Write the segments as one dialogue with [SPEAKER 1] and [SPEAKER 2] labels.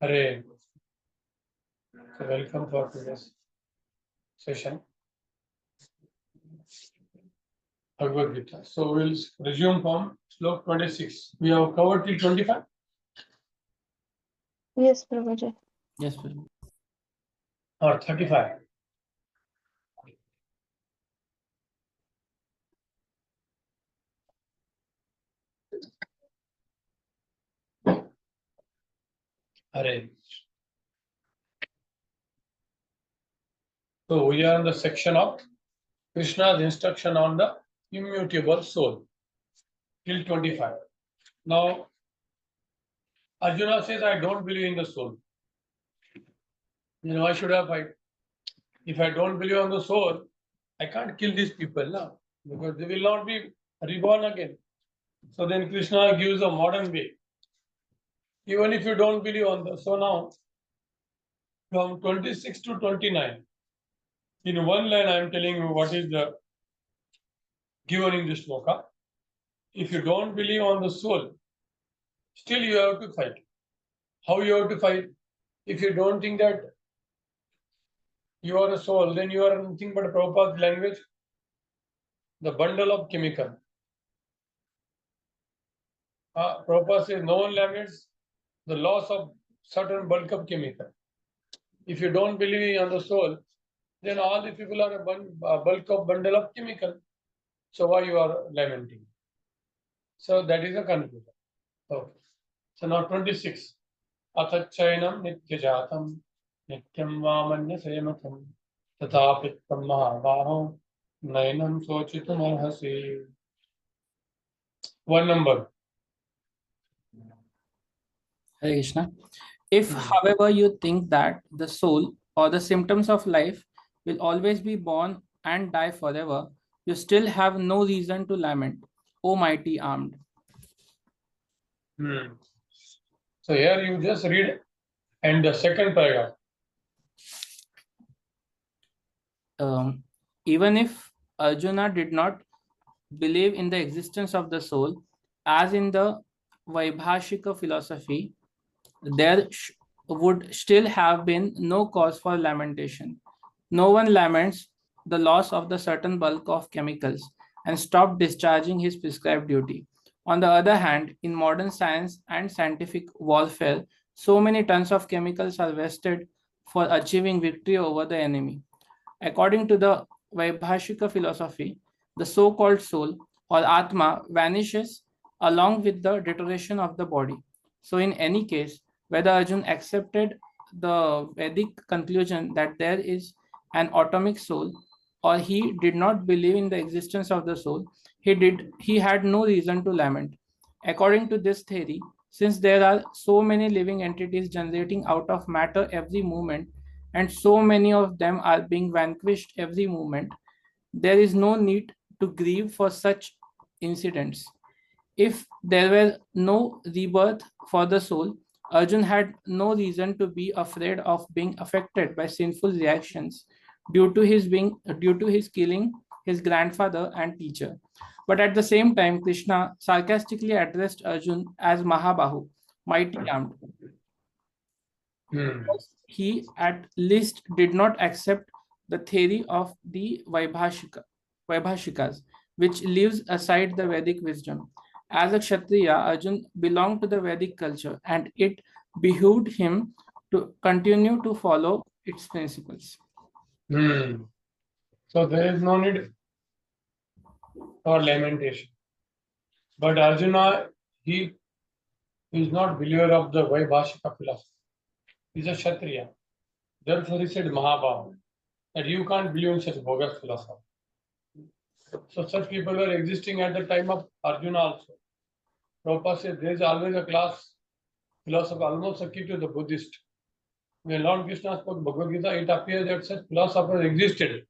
[SPEAKER 1] Hare. So welcome for today's session. Bhagavad Gita. So we'll resume from slok 26. We have covered till 25.
[SPEAKER 2] Yes, Prabhuji.
[SPEAKER 3] Yes, Prabhuji.
[SPEAKER 1] Or 35. Hare. So we are in the section of Krishna's instruction on the immutable soul till 25. Now, Arjuna says, I don't believe in the soul. Why should I fight? If I don't believe on the soul, I can't kill these people now, because they will not be reborn again. So then Krishna gives a modern way. Even if you don't believe on the so now, from 26 to 29, in one line I am telling you what is the given in this sloka. If you don't believe on the soul, still you have to fight. How you have to fight? If you don't think that you are a soul, then you are nothing but Prabhupada's language, the bundle of chemical. Prabhupada says no one laments the loss of certain bulk of chemical. If you don't believe on the soul, then all the people are a bulk of bundle of chemical. So why you are lamenting? So that is a conclusion. Okay. So now 26. Athachainam nityajatam nityam vamanya sematam tatapittam mahabaho nainam sochitam arhasi. One number.
[SPEAKER 3] Hare Krishna. If, however, you think that the soul or the symptoms of life will always be born and die forever, you still have no reason to lament, O mighty armed.
[SPEAKER 1] So here you just read and the second paragraph.
[SPEAKER 3] Even if Arjuna did not believe in the existence of the soul, as in the Vaibhashika philosophy, there would still have been no cause for lamentation. No one laments the loss of the certain bulk of chemicals and stopped discharging his prescribed duty. On the other hand, in modern science and scientific warfare, so many tons of chemicals are wasted for achieving victory over the enemy. According to the Vaibhashika philosophy, the so-called soul or Atma vanishes along with the deterioration of the body. So in any case, whether Arjuna accepted the Vedic conclusion that there is an atomic soul or he did not believe in the existence of the soul, he had no reason to lament. According to this theory, since there are so many living entities generating out of matter every moment, and so many of them are being vanquished every moment, there is no need to grieve for such incidents. If there were no rebirth for the soul, Arjun had no reason to be afraid of being affected by sinful reactions due to his killing his grandfather and teacher. But at the same time, Krishna sarcastically addressed Arjun as Mahabahu, mighty armed. He at least did not accept the theory of the Vaibhashikas, which leaves aside the Vedic wisdom. As a Kshatriya, Arjun belonged to the Vedic culture, and it behooved him to continue to follow its principles.
[SPEAKER 1] So there is no need for lamentation. But Arjuna, he is not believer of the Vaibhashika philosophy. He is a Kshatriya. Therefore he said Mahabhav, that you can't believe in such bogus philosophy. So such people were existing at the time of Arjuna also. Prabhupada said there is always a class philosopher almost akin to the Buddhist. When Lord Krishna spoke Bhagavad Gita, it appears that such philosophers existed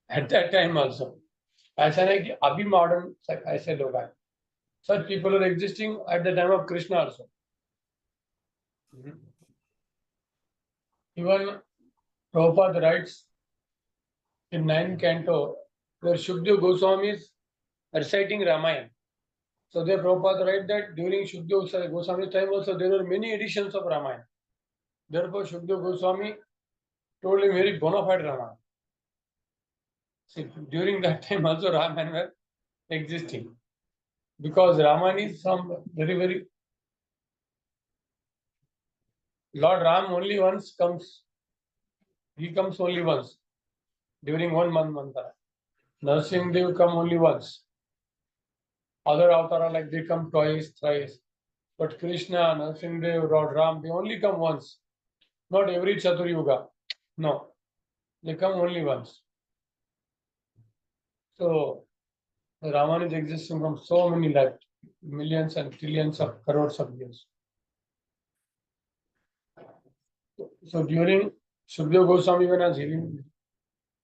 [SPEAKER 1] at that time also. ऐसा नहीं कि अभी modern ऐसे लोग आए. Such people are existing at the time of Krishna also. Even Prabhupada writes in 9th canto where Shukdev Goswami is reciting Ramayana. So there Prabhupada writes that during Shukdev Goswami's time also there were many editions of Ramayana. Therefore, Shukdev Goswami told him very bona fide Rama. See, during that time also Raman were existing. Because Raman is some very, very... Lord Ram only once comes. He comes only once. During 1 month mantara. Narsingh Dev come only once. Other avatara like they come twice, thrice. But Krishna, Narsingh Dev, Lord Ram, they only come once. Not every Chatur Yuga. No. They come only once. So Raman is existing from so many millions and trillions of crores of years. So during Shukdev Goswami when I was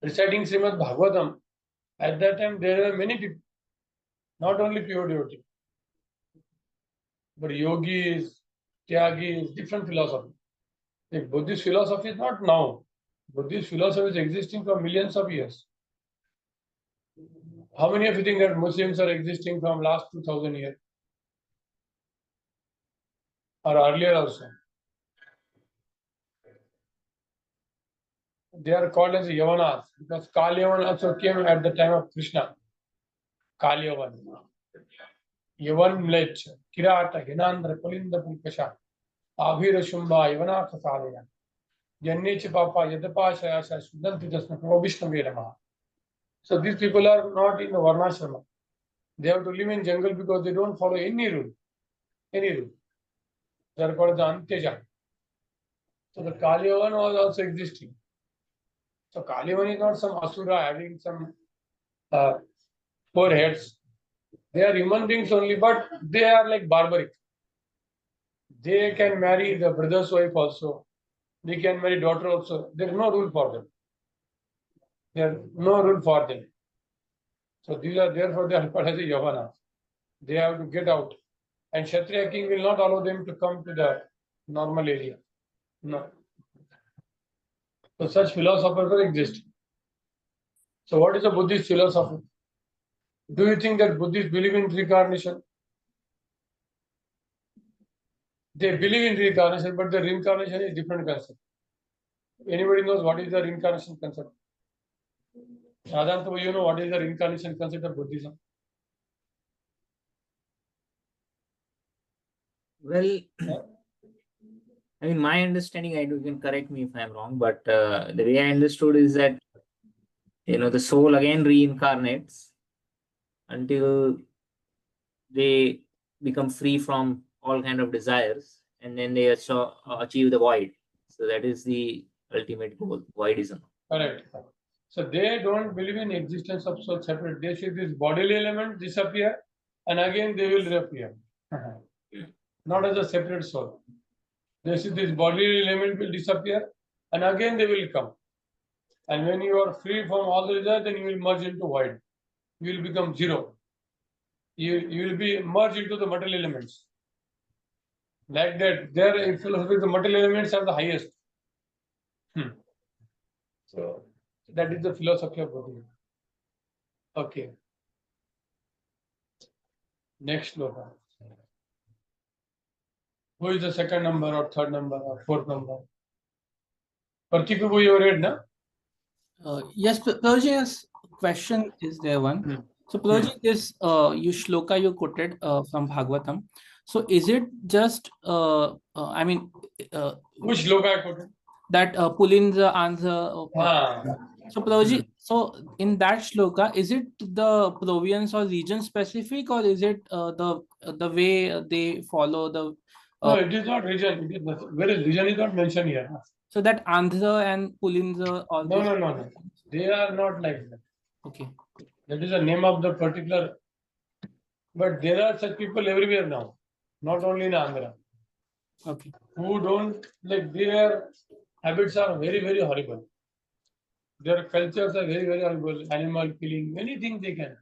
[SPEAKER 1] reciting Srimad Bhagavatam, at that time there were many people, not only pure devotee, but yogis, tyagis, different philosophy. The Buddhist philosophy is not now. Buddhist philosophy is existing for millions of years. How many of you think that Muslims are existing from last 2000 years? Or earlier also? They are called as Yavanas because Kal Yavan also came at the time of Krishna. Kal Yavan. Yavan Mlech, Kirata, Hinandra, Pulinda Pulkasha, Abhira Shumba, Yavana Kasalaya, Yanich Papa, Yadapa Shayasa, Sudanti Jasna, Vishnu Vedama. So these people are not in the Varnashrama. They have to live in jungle because they don't follow any rule. Any rule. They are called the Antyaja. So the Kali Yavan was also existing. So Kali Yavan is not some Asura having some 4 heads. They are human beings only, but they are like barbaric. They can marry the brother's wife also. They can marry daughter also. There is no rule for them. There is no rule for them. So these are therefore they are called as a Yavanas. They have to get out. And Kshatriya king will not allow them to come to the normal area. No. So such philosophers are existing. So what is the Buddhist philosophy? Do you think that Buddhists believe in reincarnation? They believe in reincarnation, but the reincarnation is different concept. Anybody knows what is the reincarnation concept? Radhanta, you know what is the reincarnation concept of Buddhism?
[SPEAKER 2] Well, I mean, my understanding, you can correct me if I'm wrong, but the way I understood is that, the soul again reincarnates until they become free from all kind of desires, and then they achieve the void. So that is the ultimate goal, voidism.
[SPEAKER 1] Correct. So they don't believe in existence of soul separate. They see this bodily element disappear and again they will reappear. Not as a separate soul. They see this bodily element will disappear and again they will come. And when you are free from all the desires, then you will merge into void. You will become zero. You will be merged into the material elements. Like that, there in philosophy, the material elements are the highest. So that is the philosophy of Buddhism. Okay. Next sloka. Who is the second number or third number or fourth number? Partikubu you read, na?
[SPEAKER 3] Yes, Prabhuji's question is there one. So Prabhuji, this you shloka you quoted from Bhagavatam. So is it just
[SPEAKER 1] Which shloka I quoted?
[SPEAKER 3] that Pulinza answer? So Prabhuji, so in that shloka, is it the province or region specific, or is it the way they follow the?
[SPEAKER 1] No, it is not region. It is not, where region is not mentioned here.
[SPEAKER 3] So that Andhra and Pulinza all
[SPEAKER 1] No. They are not like that.
[SPEAKER 3] Okay.
[SPEAKER 1] That is the name of the particular. But there are such people everywhere now, not only in Andhra.
[SPEAKER 3] Okay.
[SPEAKER 1] Who don't like their habits are very, very horrible. Their cultures are very, very horrible. Animal killing, many things they can.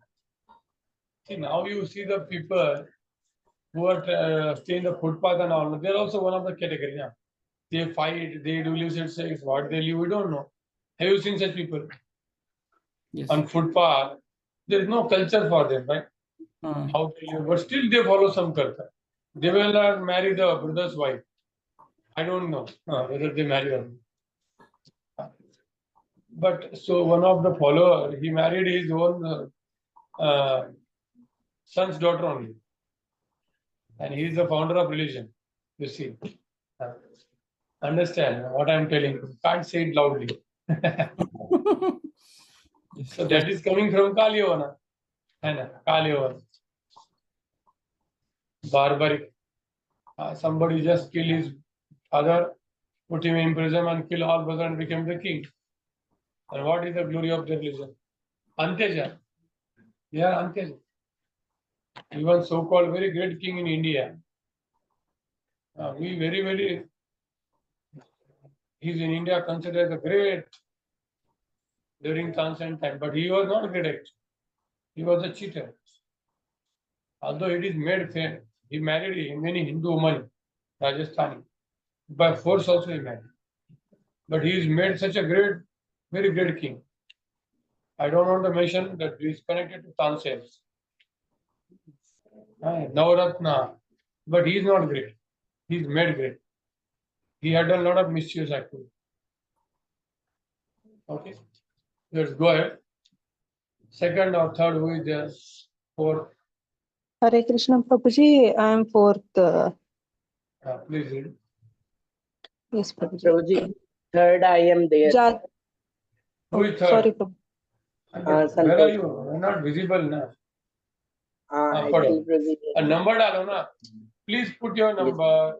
[SPEAKER 1] See, now you see the people who are staying the footpath and all. They're also one of the category. Yeah. They fight, they do illicit sex, what they live, we don't know. Have you seen such people?
[SPEAKER 3] Yes.
[SPEAKER 1] On footpath, there is no culture for them, right? How to live, but still they follow some culture. They will not marry the brother's wife. I don't know whether they married or not. But so one of the follower, he married his own son's daughter only. And he is the founder of religion. You see. Understand what I am telling you. Can't say it loudly. So that is coming from Kaliyavana. Kaliyavana. Barbaric. Somebody just kill his father, put him in prison and kill all brothers and became the king. And what is the glory of the religion? Anteja. They are Anteja. Even so-called very great king in India. We very, he's in India considered a great during Tansen time, but he was not great actually. He was a cheater. Although it is made fair, he married many Hindu women, Rajasthani. By force also he married. But he is made such a great, very great king. I don't want to mention that he is connected to Tansen. Navaratna. But he is not great. He is made great. He had done a lot of mischievous activity. Okay. Let's go ahead. Second or third, who is there? Fourth.
[SPEAKER 4] Hare Krishna Prabhuji, I am fourth.
[SPEAKER 1] Please read.
[SPEAKER 4] Yes, Prabhuji.
[SPEAKER 5] Prabhuji, third I am there.
[SPEAKER 1] Who is third?
[SPEAKER 4] Sorry, Prabhu.
[SPEAKER 1] Where are you? You are not visible now.
[SPEAKER 5] Actually, Prabhuji,
[SPEAKER 1] A number डालो ना. Please put your number.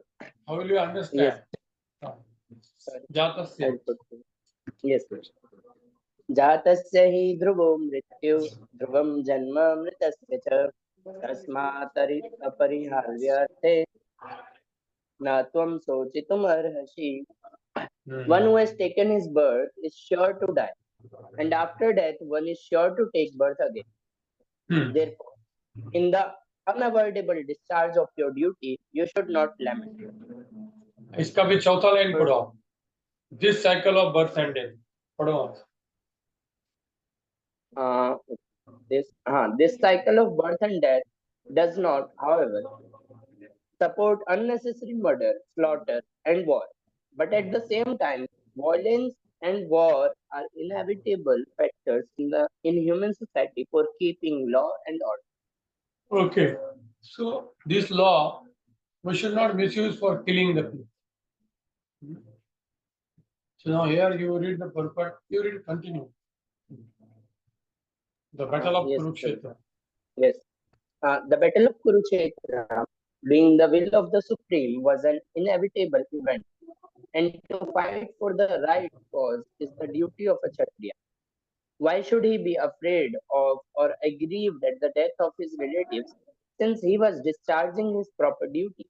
[SPEAKER 1] How will you understand? जातस्य.
[SPEAKER 5] Yes, Prabhuji. जातस्य हि ध्रुवो मृत्यु ध्रुवं जन्म मृतस्य च तस्मात् अपरिहार्यते न त्वं शोचितुमर्हसि. One who has taken his birth is sure to die, and after death one is sure to take birth again. Therefore, in the unavoidable discharge of your duty, you should not lament.
[SPEAKER 1] इसका भी चौथा line पढ़ो. This cycle of birth and death. पढ़ो.
[SPEAKER 5] This cycle of birth and death does not, however, support unnecessary murder, slaughter, and war. But at the same time, violence and war are inevitable factors in human society for keeping law and order.
[SPEAKER 1] Okay. So this law we should not misuse for killing the people. So now here you read the purport. You read continue. The battle of
[SPEAKER 5] Yes,
[SPEAKER 1] Kurukshetra.
[SPEAKER 5] Yes. The battle of Kurukshetra, being the will of the Supreme, was an inevitable event, and to fight for the right cause is the duty of a Kshatriya. Why should he be afraid of or aggrieved at the death of his relatives, since he was discharging his proper duty?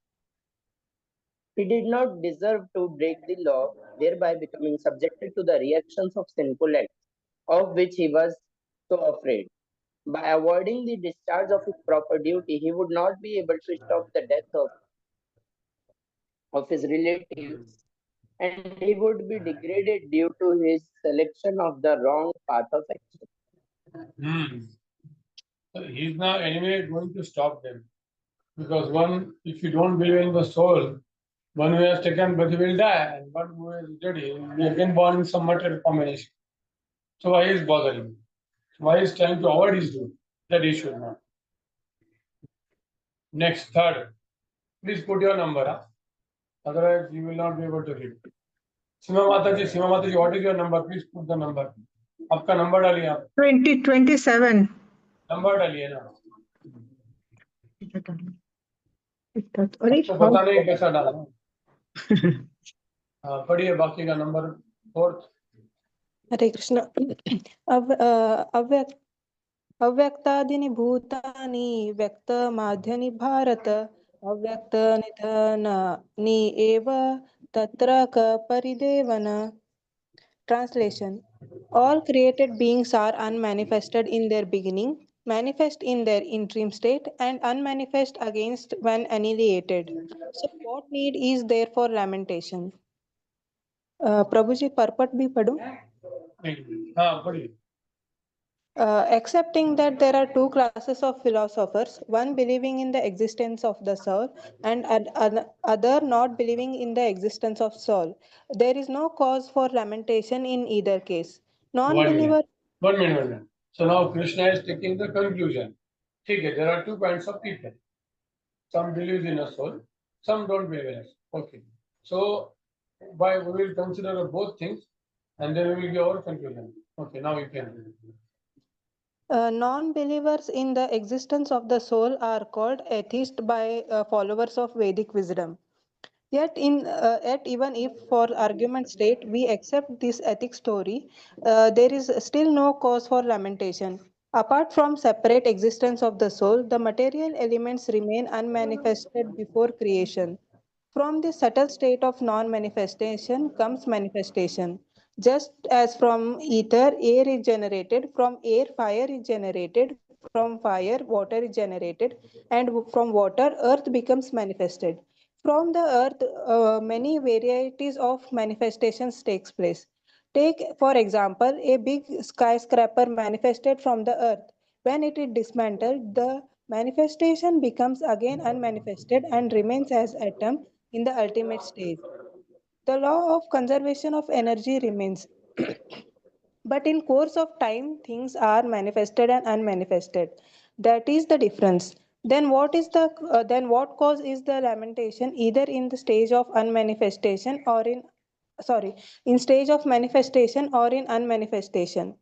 [SPEAKER 5] He did not deserve to break the law, thereby becoming subjected to the reactions of sinful acts, of which he was so afraid. By avoiding the discharge of his proper duty, he would not be able to stop the death of his relatives, and he would be degraded due to his selection of the wrong path of action.
[SPEAKER 1] So he's now anyway going to stop them. Because one, if you don't believe in the soul, one who has taken birth will die, and one who is dead will be again born in some material combination. So why is bothering? Why is trying to avoid his duty? That he should not. Next, third. Please put your number. Otherwise, you will not be able to read. Sima Mataji, what is your number? Please put the number. आपका number डालिए आप.
[SPEAKER 4] 27.
[SPEAKER 1] Number डालिए ना.
[SPEAKER 4] अरे
[SPEAKER 1] तो पता नहीं कैसा डालना. पढ़िए बाकी का नंबर. फोर्थ.
[SPEAKER 4] हरे कृष्ण. अव्यक्तादीनि भूतानि व्यक्त माध्यनि भारत अव्यक्त निधनानि एव तत्र क परिदेवन. Translation. All created beings are unmanifested in their beginning, manifest in their interim state, and unmanifest against when annihilated. So what need is there for lamentation? Prabhuji, purport bhi padho?
[SPEAKER 1] हाँ पढ़िए.
[SPEAKER 4] Accepting that there are two classes of philosophers, one believing in the existence of the soul and other not believing in the existence of soul. There is no cause for lamentation in either case.
[SPEAKER 1] 1 minute.
[SPEAKER 4] Non-believer
[SPEAKER 1] 1 minute, 1 minute. So now Krishna is taking the conclusion. Okay, there are two kinds of people. Some believe in a soul, some don't believe in a soul. Okay. So we will consider both things and then we will give our conclusion. Okay, now we can.
[SPEAKER 4] Non-believers in the existence of the soul are called atheists by followers of Vedic wisdom. Yet even if for argument's sake we accept this ethic story, there is still no cause for lamentation. Apart from separate existence of the soul, the material elements remain unmanifested before creation. From the subtle state of non-manifestation comes manifestation. Just as from ether air is generated, from air fire is generated, from fire water is generated, and from water earth becomes manifested. From the earth, many varieties of manifestations takes place. Take, for example, a big skyscraper manifested from the earth. When it is dismantled, the manifestation becomes again unmanifested and remains as atom in the ultimate stage. The law of conservation of energy remains. But in course of time, things are manifested and unmanifested. That is the difference. Then what cause is the lamentation either in the stage of unmanifestation or in stage of manifestation or in unmanifestation.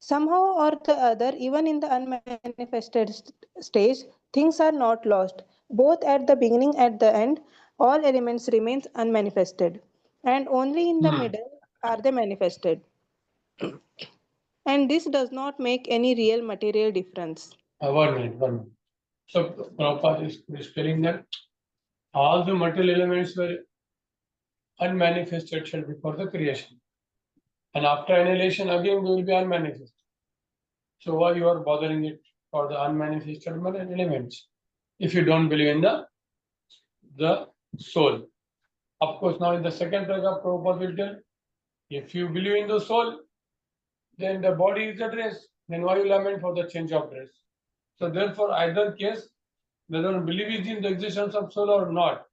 [SPEAKER 4] Somehow or the other, even in the unmanifested stage, things are not lost. Both at the beginning and the end, all elements remains unmanifested, and only in the middle are they manifested. And this does not make any real material difference.
[SPEAKER 1] 1 minute, 1 minute. So Prabhupada is telling that all the material elements were unmanifested before the creation. And after annihilation, again they will be unmanifested. So why you are bothering it for the unmanifested elements if you don't believe in the soul? Of course, now in the second paragraph, Prabhupada will tell, if you believe in the soul, then the body is the dress. Then why you lament for the change of dress? So therefore, either case, whether one believes in the existence of soul or not,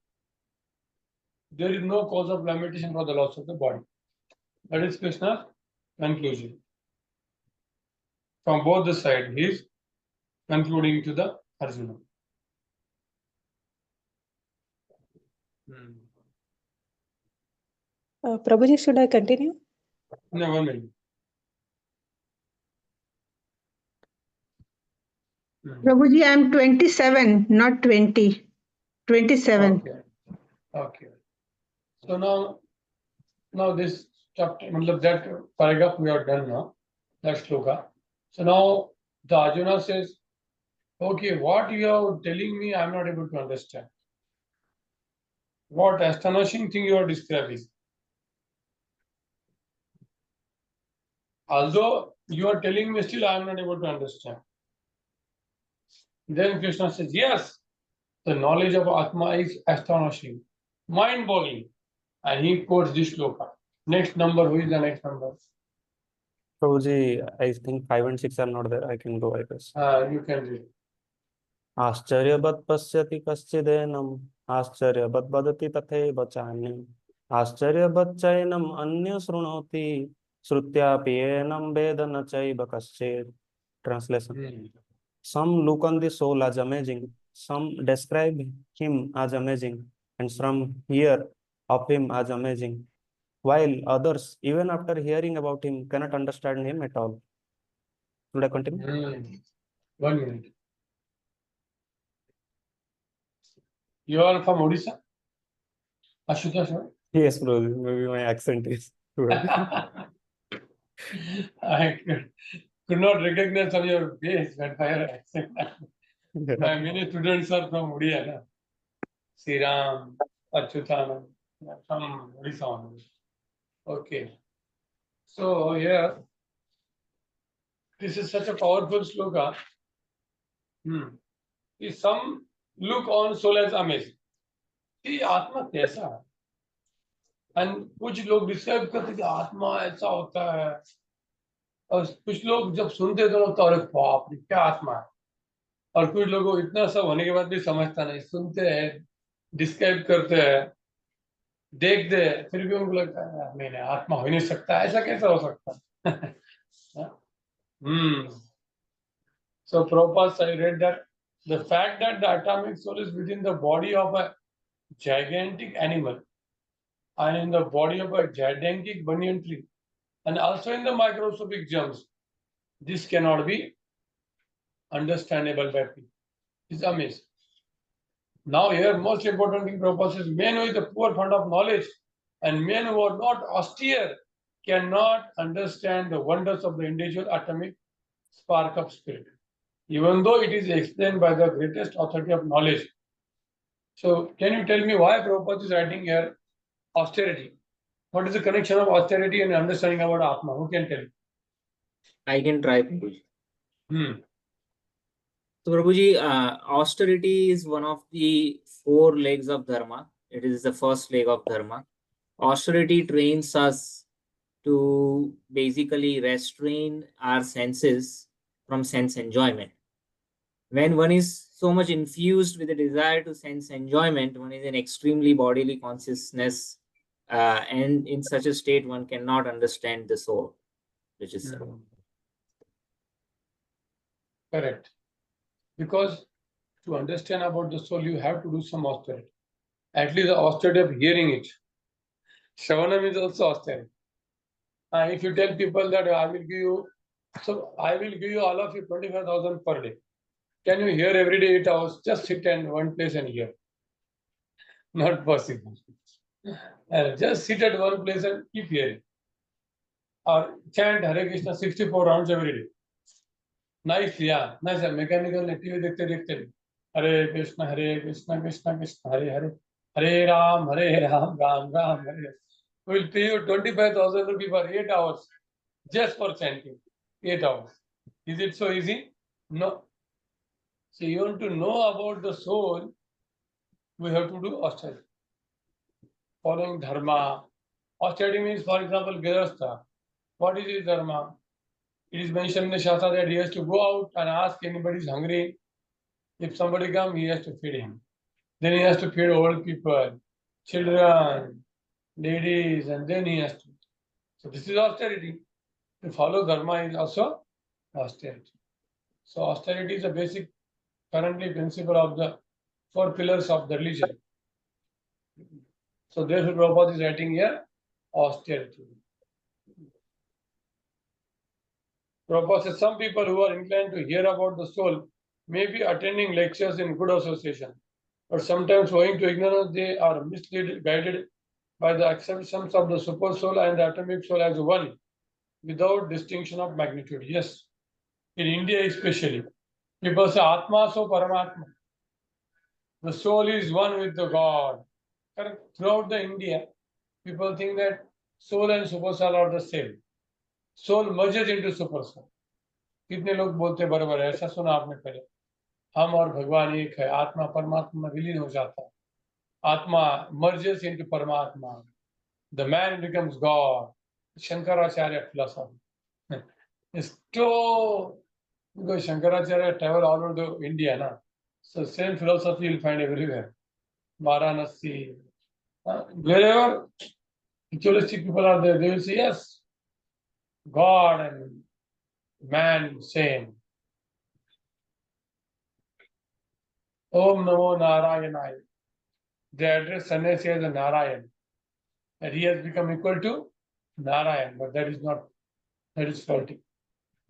[SPEAKER 1] there is no cause of lamentation for the loss of the body. That is Krishna's conclusion. From both the sides, he is concluding to the Arjuna.
[SPEAKER 4] Prabhuji, should I continue?
[SPEAKER 1] No, 1 minute.
[SPEAKER 6] Prabhuji, I am 27, not 20. 27.
[SPEAKER 1] Okay. So now this chapter, that paragraph we are done now. That shloka. So now the Arjuna says, okay, what you are telling me, I am not able to understand. What astonishing thing you are describing. Although you are telling me, still I am not able to understand. Then Krishna says, yes, the knowledge of Atma is astonishing, mind-boggling. And he quotes this shloka. Next number, who is the next number?
[SPEAKER 7] Prabhuji, I think 5 and 6 are not there. I can go, I guess.
[SPEAKER 1] You can read.
[SPEAKER 7] आश्चर्यवत् पश्यति कश्चिदेनम् आश्चर्यवत् वदति तथैव चान्यम् आश्चर्यवत् चैनम् अन्य शृणोति श्रुत्यापि एनं वेद न चैव कश्चित्. Translation. Some look on the soul as amazing, some describe him as amazing, and some hear of him as amazing, while others, even after hearing about him, cannot understand him at all. Should I continue?
[SPEAKER 1] 1 minute. You are from Odisha? Ashutosh, right?
[SPEAKER 7] Yes, bro. Maybe my accent is.
[SPEAKER 1] I could not recognize on your face when I accent. My many students are from Odisha. Sriram, Achyutanand, from Odisha. Okay. So here, this is such a powerful sloka. Some look on soul as amazing. ये आत्मा कैसा है? And कुछ लोग describe करते कि आत्मा ऐसा होता है, और कुछ लोग जब सुनते तो लगता है अरे बाप रे क्या आत्मा है, और कुछ लोगों इतना सब होने के बाद भी समझता नहीं, सुनते हैं, डिस्क्राइब करते हैं, देखते हैं, फिर भी उनको लगता है यार नहीं नहीं आत्मा हो ही नहीं सकता, ऐसा कैसे हो सकता है? So Prabhupada, I read that the fact that the atomic soul is within the body of a gigantic animal and in the body of a gigantic banyan tree and also in the microscopic germs, this cannot be understandable by people. It's amazing. Now here most important thing Prabhupada says, men with a poor fund of knowledge and men who are not austere cannot understand the wonders of the individual atomic spark of spirit, even though it is explained by the greatest authority of knowledge. So can you tell me why Prabhupada is writing here austerity? What is the connection of austerity and understanding about Atma? Who can tell?
[SPEAKER 2] I can try, Prabhuji.
[SPEAKER 1] Hmm.
[SPEAKER 2] So, Prabhuji, austerity is one of the 4 legs of Dharma. It is the first leg of Dharma. Austerity trains us to basically restrain our senses from sense enjoyment. When one is so much infused with the desire to sense enjoyment, one is in extremely bodily consciousness, and in such a state, one cannot understand the soul, which is
[SPEAKER 1] Correct. Because to understand about the soul, you have to do some austerity. At least the austerity of hearing it. Shravanam is also austerity. If you tell people that I will give you, so I will give you all of you 25,000 per day. Can you hear every day 8 hours? Just sit in one place and hear. Not possible. Just sit at one place and keep hearing. Or chant Hare Krishna 64 rounds every day. Nice, yeah. Nice. Mechanical TV देखते देखते Hare Krishna Krishna Krishna Hare Hare Hare Ram Ram Ram Hare. We will pay you 25,000 rupees for 8 hours just for chanting. 8 hours. Is it so easy? No. So you want to know about the soul, we have to do austerity. Following dharma. Austerity means, for example, Grihastha. What is his dharma? It is mentioned in the Shastra that he has to go out and ask anybody is hungry. If somebody comes, he has to feed him. Then he has to feed old people, children, ladies, and then he has to. So this is austerity. To follow dharma is also austerity. So austerity is a basic, currently principle of the 4 pillars of the religion. So therefore Prabhupada is writing here austerity. Prabhupada says some people who are inclined to hear about the soul may be attending lectures in good association, but sometimes owing to ignorance they are misled, guided by the acceptance of the super soul and the atomic soul as one, without distinction of magnitude. Yes, in India especially, people say Atma so Paramatma. The soul is one with the God. Throughout the India, people think that soul and super soul are the same. Soul merges into super soul. कितने लोग बोलते बराबर है, ऐसा सुना आपने पहले, हम और भगवान एक है, आत्मा परमात्मा में विलीन हो जाता है, आत्मा merges into परमात्मा, the man becomes God. Shankaracharya philosophy. It's so, because Shankaracharya travel all over the India, na? So same philosophy you'll find everywhere. Varanasi, wherever ritualistic people are there, they will say yes, God and man same. Om Namo Narayanaya. They address Sannyasi as a Narayan. And he has become equal to Narayan, but that is not, that is faulty.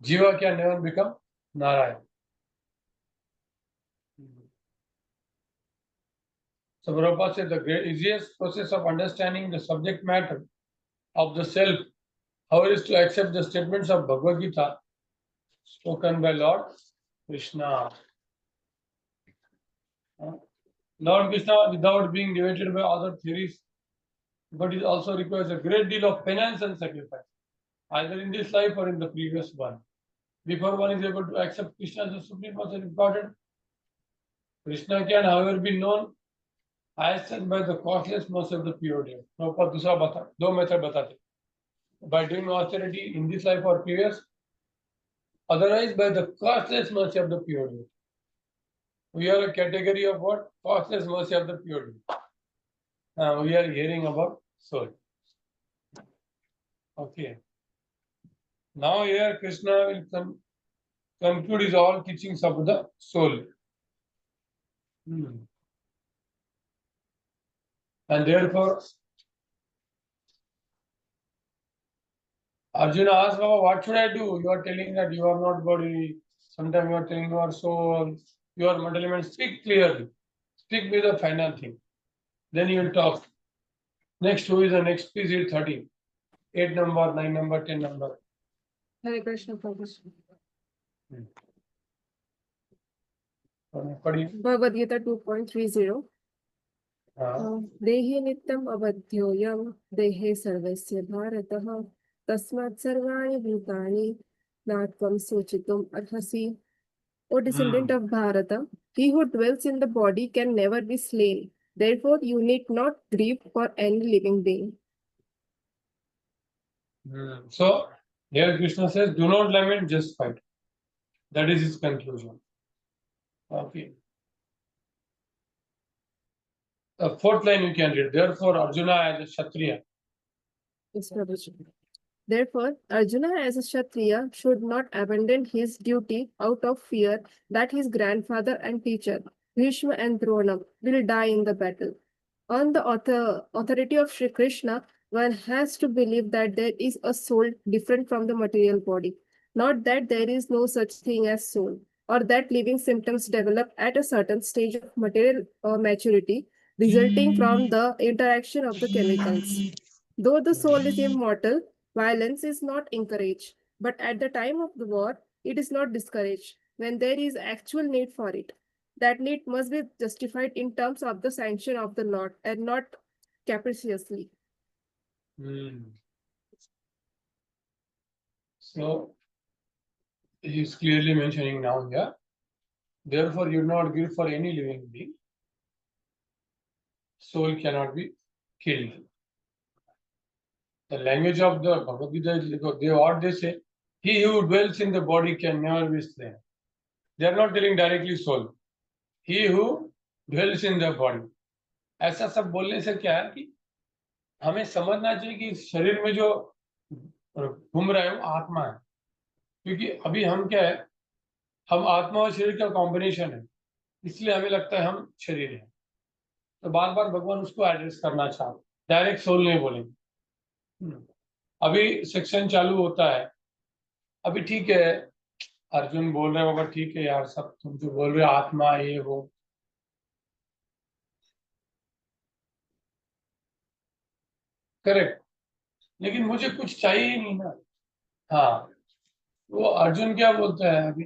[SPEAKER 1] Jiva can never become Narayan. So Prabhupada said the easiest process of understanding the subject matter of the self, however, is to accept the statements of Bhagavad Gita spoken by Lord Krishna. Lord Krishna, without being debated by other theories, but it also requires a great deal of penance and sacrifice, either in this life or in the previous one. Before one is able to accept Krishna as the supreme person important, Krishna can, however, be known as such by the costless mercy of the pure deity. Prabhupada दूसरा बता, 2 method बताते. By doing austerity in this life or previous, Otherwise, by the costless mercy of the pure devotee. We are a category of what? Costless mercy of the pure devotee. We are hearing about soul. Okay. Now here Krishna will conclude his all teachings of the soul. And therefore, Arjuna asked, Baba, what should I do? You are telling that you are not body. Sometimes you are telling you are soul. You are mental element. Speak clearly. Speak with the final thing. Then you will talk. Next, who is the next? Please read 13. 8 number, 9 number, 10 number.
[SPEAKER 8] Hare Krishna Prabhu. Bhagavad Gita 2.30. देहे नित्यम अवध्योयम देहे सर्वस्य भारतः तस्मात् सर्वाणि भूतानि नात्वं सूचितुम् अर्हसि. O descendant of Bharata, he who dwells in the body can never be slain. Therefore, you need not grieve for any living being.
[SPEAKER 1] So, here Krishna says, do not lament, just fight. That is his conclusion. Okay. The fourth line you can read. Therefore, Arjuna as a Kshatriya.
[SPEAKER 8] Therefore, Arjuna as a Kshatriya should not abandon his duty out of fear that his grandfather and teacher, Bhishma and Drona, will die in the battle. On the authority of Sri Krishna, one has to believe that there is a soul different from the material body, not that there is no such thing as soul, or that living symptoms develop at a certain stage of material maturity, resulting from the interaction of the chemicals. Though the soul is immortal, violence is not encouraged, but at the time of the war, it is not discouraged when there is actual need for it. That need must be justified in terms of the sanction of the Lord and not capriciously.
[SPEAKER 1] So, he is clearly mentioning now here. Therefore, you do not grieve for any living being. Soul cannot be killed. The language of the Bhagavad Gita is what they say. He who dwells in the body can never be slain. They are not telling directly soul. He who dwells in the body. ऐसा सब बोलने से क्या है कि हमें समझना चाहिए कि शरीर में जो घूम रहा है वो आत्मा है. क्योंकि अभी हम क्या है, हम आत्मा और शरीर का कॉम्बिनेशन है, इसलिए हमें लगता है हम शरीर है. तो बार बार भगवान उसको एड्रेस करना चाहते, डायरेक्ट सोल नहीं बोलेंगे. अभी सेक्शन चालू होता है. अभी ठीक है, अर्जुन बोल रहे बाबा ठीक है यार, सब तुम जो बोल रहे हो आत्मा ये वो, करेक्ट, लेकिन मुझे कुछ चाहिए ही नहीं ना. हाँ, वो अर्जुन क्या बोलता है अभी,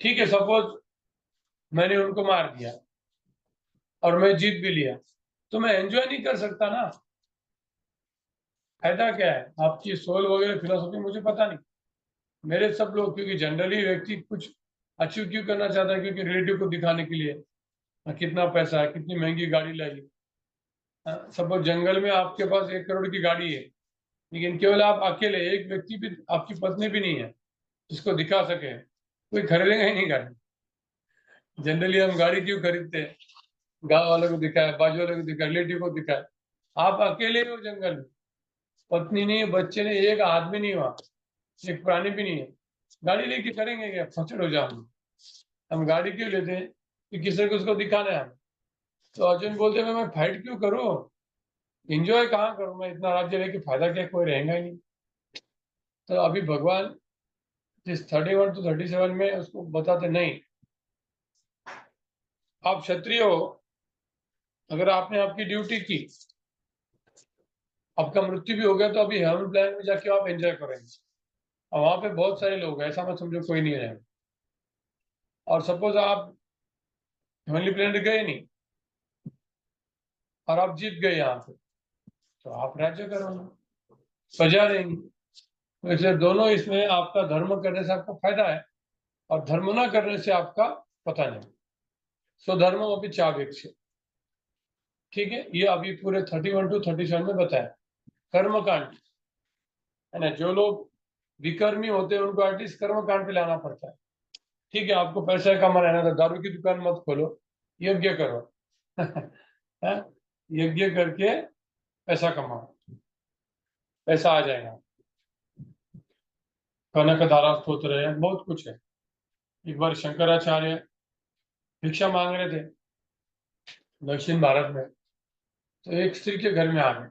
[SPEAKER 1] ठीक है सपोज मैंने उनको मार दिया और मैं जीत भी लिया, तो मैं एंजॉय नहीं कर सकता ना. फायदा क्या है? आपकी सोल वगैरह फिलोसफी मुझे पता नहीं. मेरे सब लोग, क्योंकि जनरली व्यक्ति कुछ अचीव क्यों करना चाहता है, क्योंकि रिलेटिव को दिखाने के लिए कितना पैसा है, कितनी महंगी गाड़ी लाई. सपोज जंगल में आपके पास 1 करोड़ की गाड़ी है, लेकिन केवल आप अकेले, एक व्यक्ति भी, आपकी पत्नी भी नहीं है जिसको दिखा सके, कोई खरीदेगा ही नहीं गाड़ी. जनरली हम गाड़ी क्यों खरीदते हैं? गाँव वालों को दिखाए, बाजू वालों को दिखाए, रिलेटिव को दिखाए. आप अकेले हो जंगल में, पत्नी नहीं है, बच्चे नहीं, एक आदमी नहीं, वहां एक प्राणी भी नहीं है. गाड़ी लेके करेंगे क्या? फचड़ हो जाएंगे. हम गाड़ी क्यों लेते हैं? कि किसी को उसको दिखाना है. तो अर्जुन बोलते हैं मैं फाइट क्यों करूं, एंजॉय कहाँ करूं, मैं इतना राज्य लेके फायदा क्या, कोई रहेगा ही नहीं. तो अभी भगवान जिस 31 to 37 में उसको बताते नहीं, आप क्षत्रिय हो, अगर आपने आपकी ड्यूटी की, आपका मृत्यु भी हो गया, तो अभी हेवन प्लान में जाके आप एंजॉय करेंगे. और वहां पे बहुत सारे लोग हैं, ऐसा मत समझो कोई नहीं रहेगा. और सपोज आप हेवनली प्लेनेट गए नहीं और आप जीत गए यहाँ पे, तो आप राज्य करोगे, सजा देंगे. तो इसलिए दोनों, इसमें आपका धर्म करने से आपको फायदा है और धर्म ना करने से आपका पता नहीं. सो धर्म अभी चावेक्ष. ठीक है, ये अभी पूरे 31 to 37 में बताया कर्म कांड है ना. जो लोग विकर्मी होते हैं उनको एटलीस्ट कर्म कांड पे लाना पड़ता है। ठीक है, आपको पैसा कमाना है ना, तो दारू की दुकान मत खोलो, यज्ञ करो। हैं? यज्ञ करके पैसा कमाओ, पैसा आ जाएगा। कनक धारा स्तोत्र है, बहुत कुछ है। एक बार शंकराचार्य भिक्षा मांग रहे थे दक्षिण भारत में, तो एक स्त्री के घर में आ गए,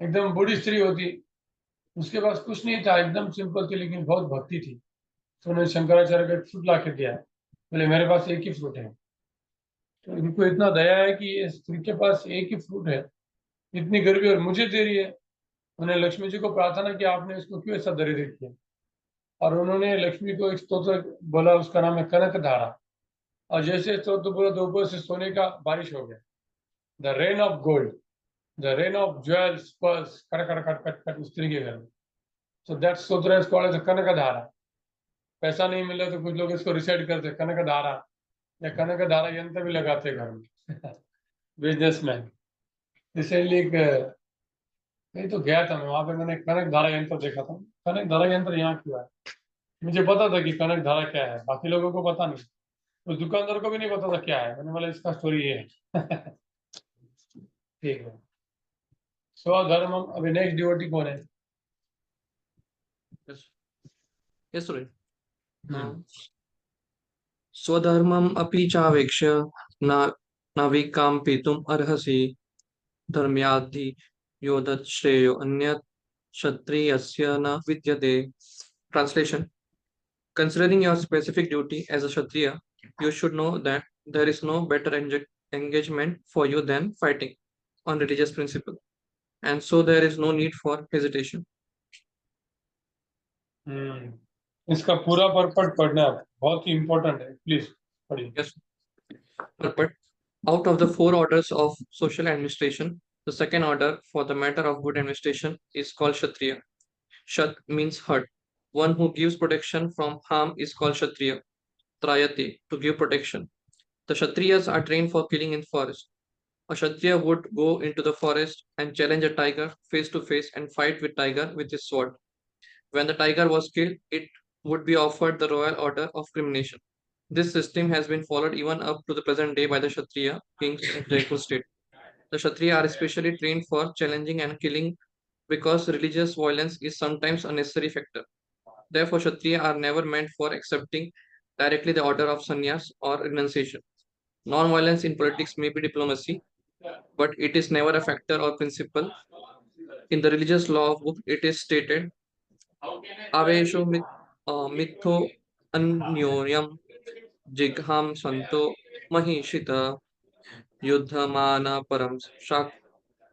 [SPEAKER 1] एकदम बूढ़ी स्त्री होती, उसके पास कुछ नहीं था, एकदम सिंपल थी, लेकिन बहुत भक्ति थी। तो उन्होंने शंकराचार्य को एक फ्रूट ला के दिया, बोले मेरे पास एक ही फ्रूट है। तो इनको इतना दया है कि ये स्त्री के पास एक ही फ्रूट है, इतनी गरीबी और मुझे दे रही है। उन्होंने लक्ष्मी जी को प्रार्थना किया, आपने इसको क्यों ऐसा दरिद्र किया। और उन्होंने लक्ष्मी को एक स्तोत्र बोला, उसका नाम है कनक धारा। और जैसे स्तोत्र बोला तो ऊपर से सोने का बारिश हो गया, the rain of gold, the rain of jewels, pearls, cut cut cut cut cut स्त्री के घर में। सो दैट स्तोत्र इज कॉल्ड एज कनक धारा। पैसा नहीं मिला तो कुछ लोग इसको रिसाइड करते कनक धारा, या कनक धारा यंत्र भी लगाते घर में। बिजनेसमैन। इसलिए कहीं तो गया था मैं, वहां पे मैंने कनक धारा यंत्र देखा था। कनक धारा यंत्र यहाँ क्यों है, मुझे पता था कि कनक धारा क्या है, बाकी लोगों को पता नहीं, उस दुकानदार को भी नहीं पता था क्या है। मैंने बोला इसका स्टोरी ये है। ठीक है। स्वधर्म, अभी नेक्स्ट डिवोटी कौन है?
[SPEAKER 9] Yes, sorry. स्वधर्मम् अपि चावेक्ष्य न न विकम्पितुम् अर्हसि धर्म्याद्धि योदच्छ्रेयो अन्यत् क्षत्रियस्य न विद्यते. Translation: Considering your specific duty as a Kshatriya, you should know that there is no better engagement for you than fighting on religious principle, and so there is no need for hesitation.
[SPEAKER 1] इसका पूरा पर्पट पढ़ना बहुत ही important है, please पढ़िए।
[SPEAKER 9] Yes. But out of the four orders of social administration, the second order for the matter of good administration is called Kshatriya. Kshat means hurt. One who gives protection from harm is called Kshatriya. Trayate, to give protection. The Kshatriyas are trained for killing in forest. A Kshatriya would go into the forest and challenge a tiger face to face and fight with tiger with his sword. When the tiger was killed, it would be offered the royal order of cremation. This system has been followed even up to the present day by the Kshatriya kings in Jaipur state. The Kshatriya are especially trained for challenging and killing because religious violence is sometimes a necessary factor. Therefore, Kshatriya are never meant for accepting directly the order of sannyas or renunciation. Non-violence in politics may be diplomacy, but it is never a factor or principle. In the religious law book, it is stated, Avesho mitho anyoyam jigham santo mahishita युद्धमाना परम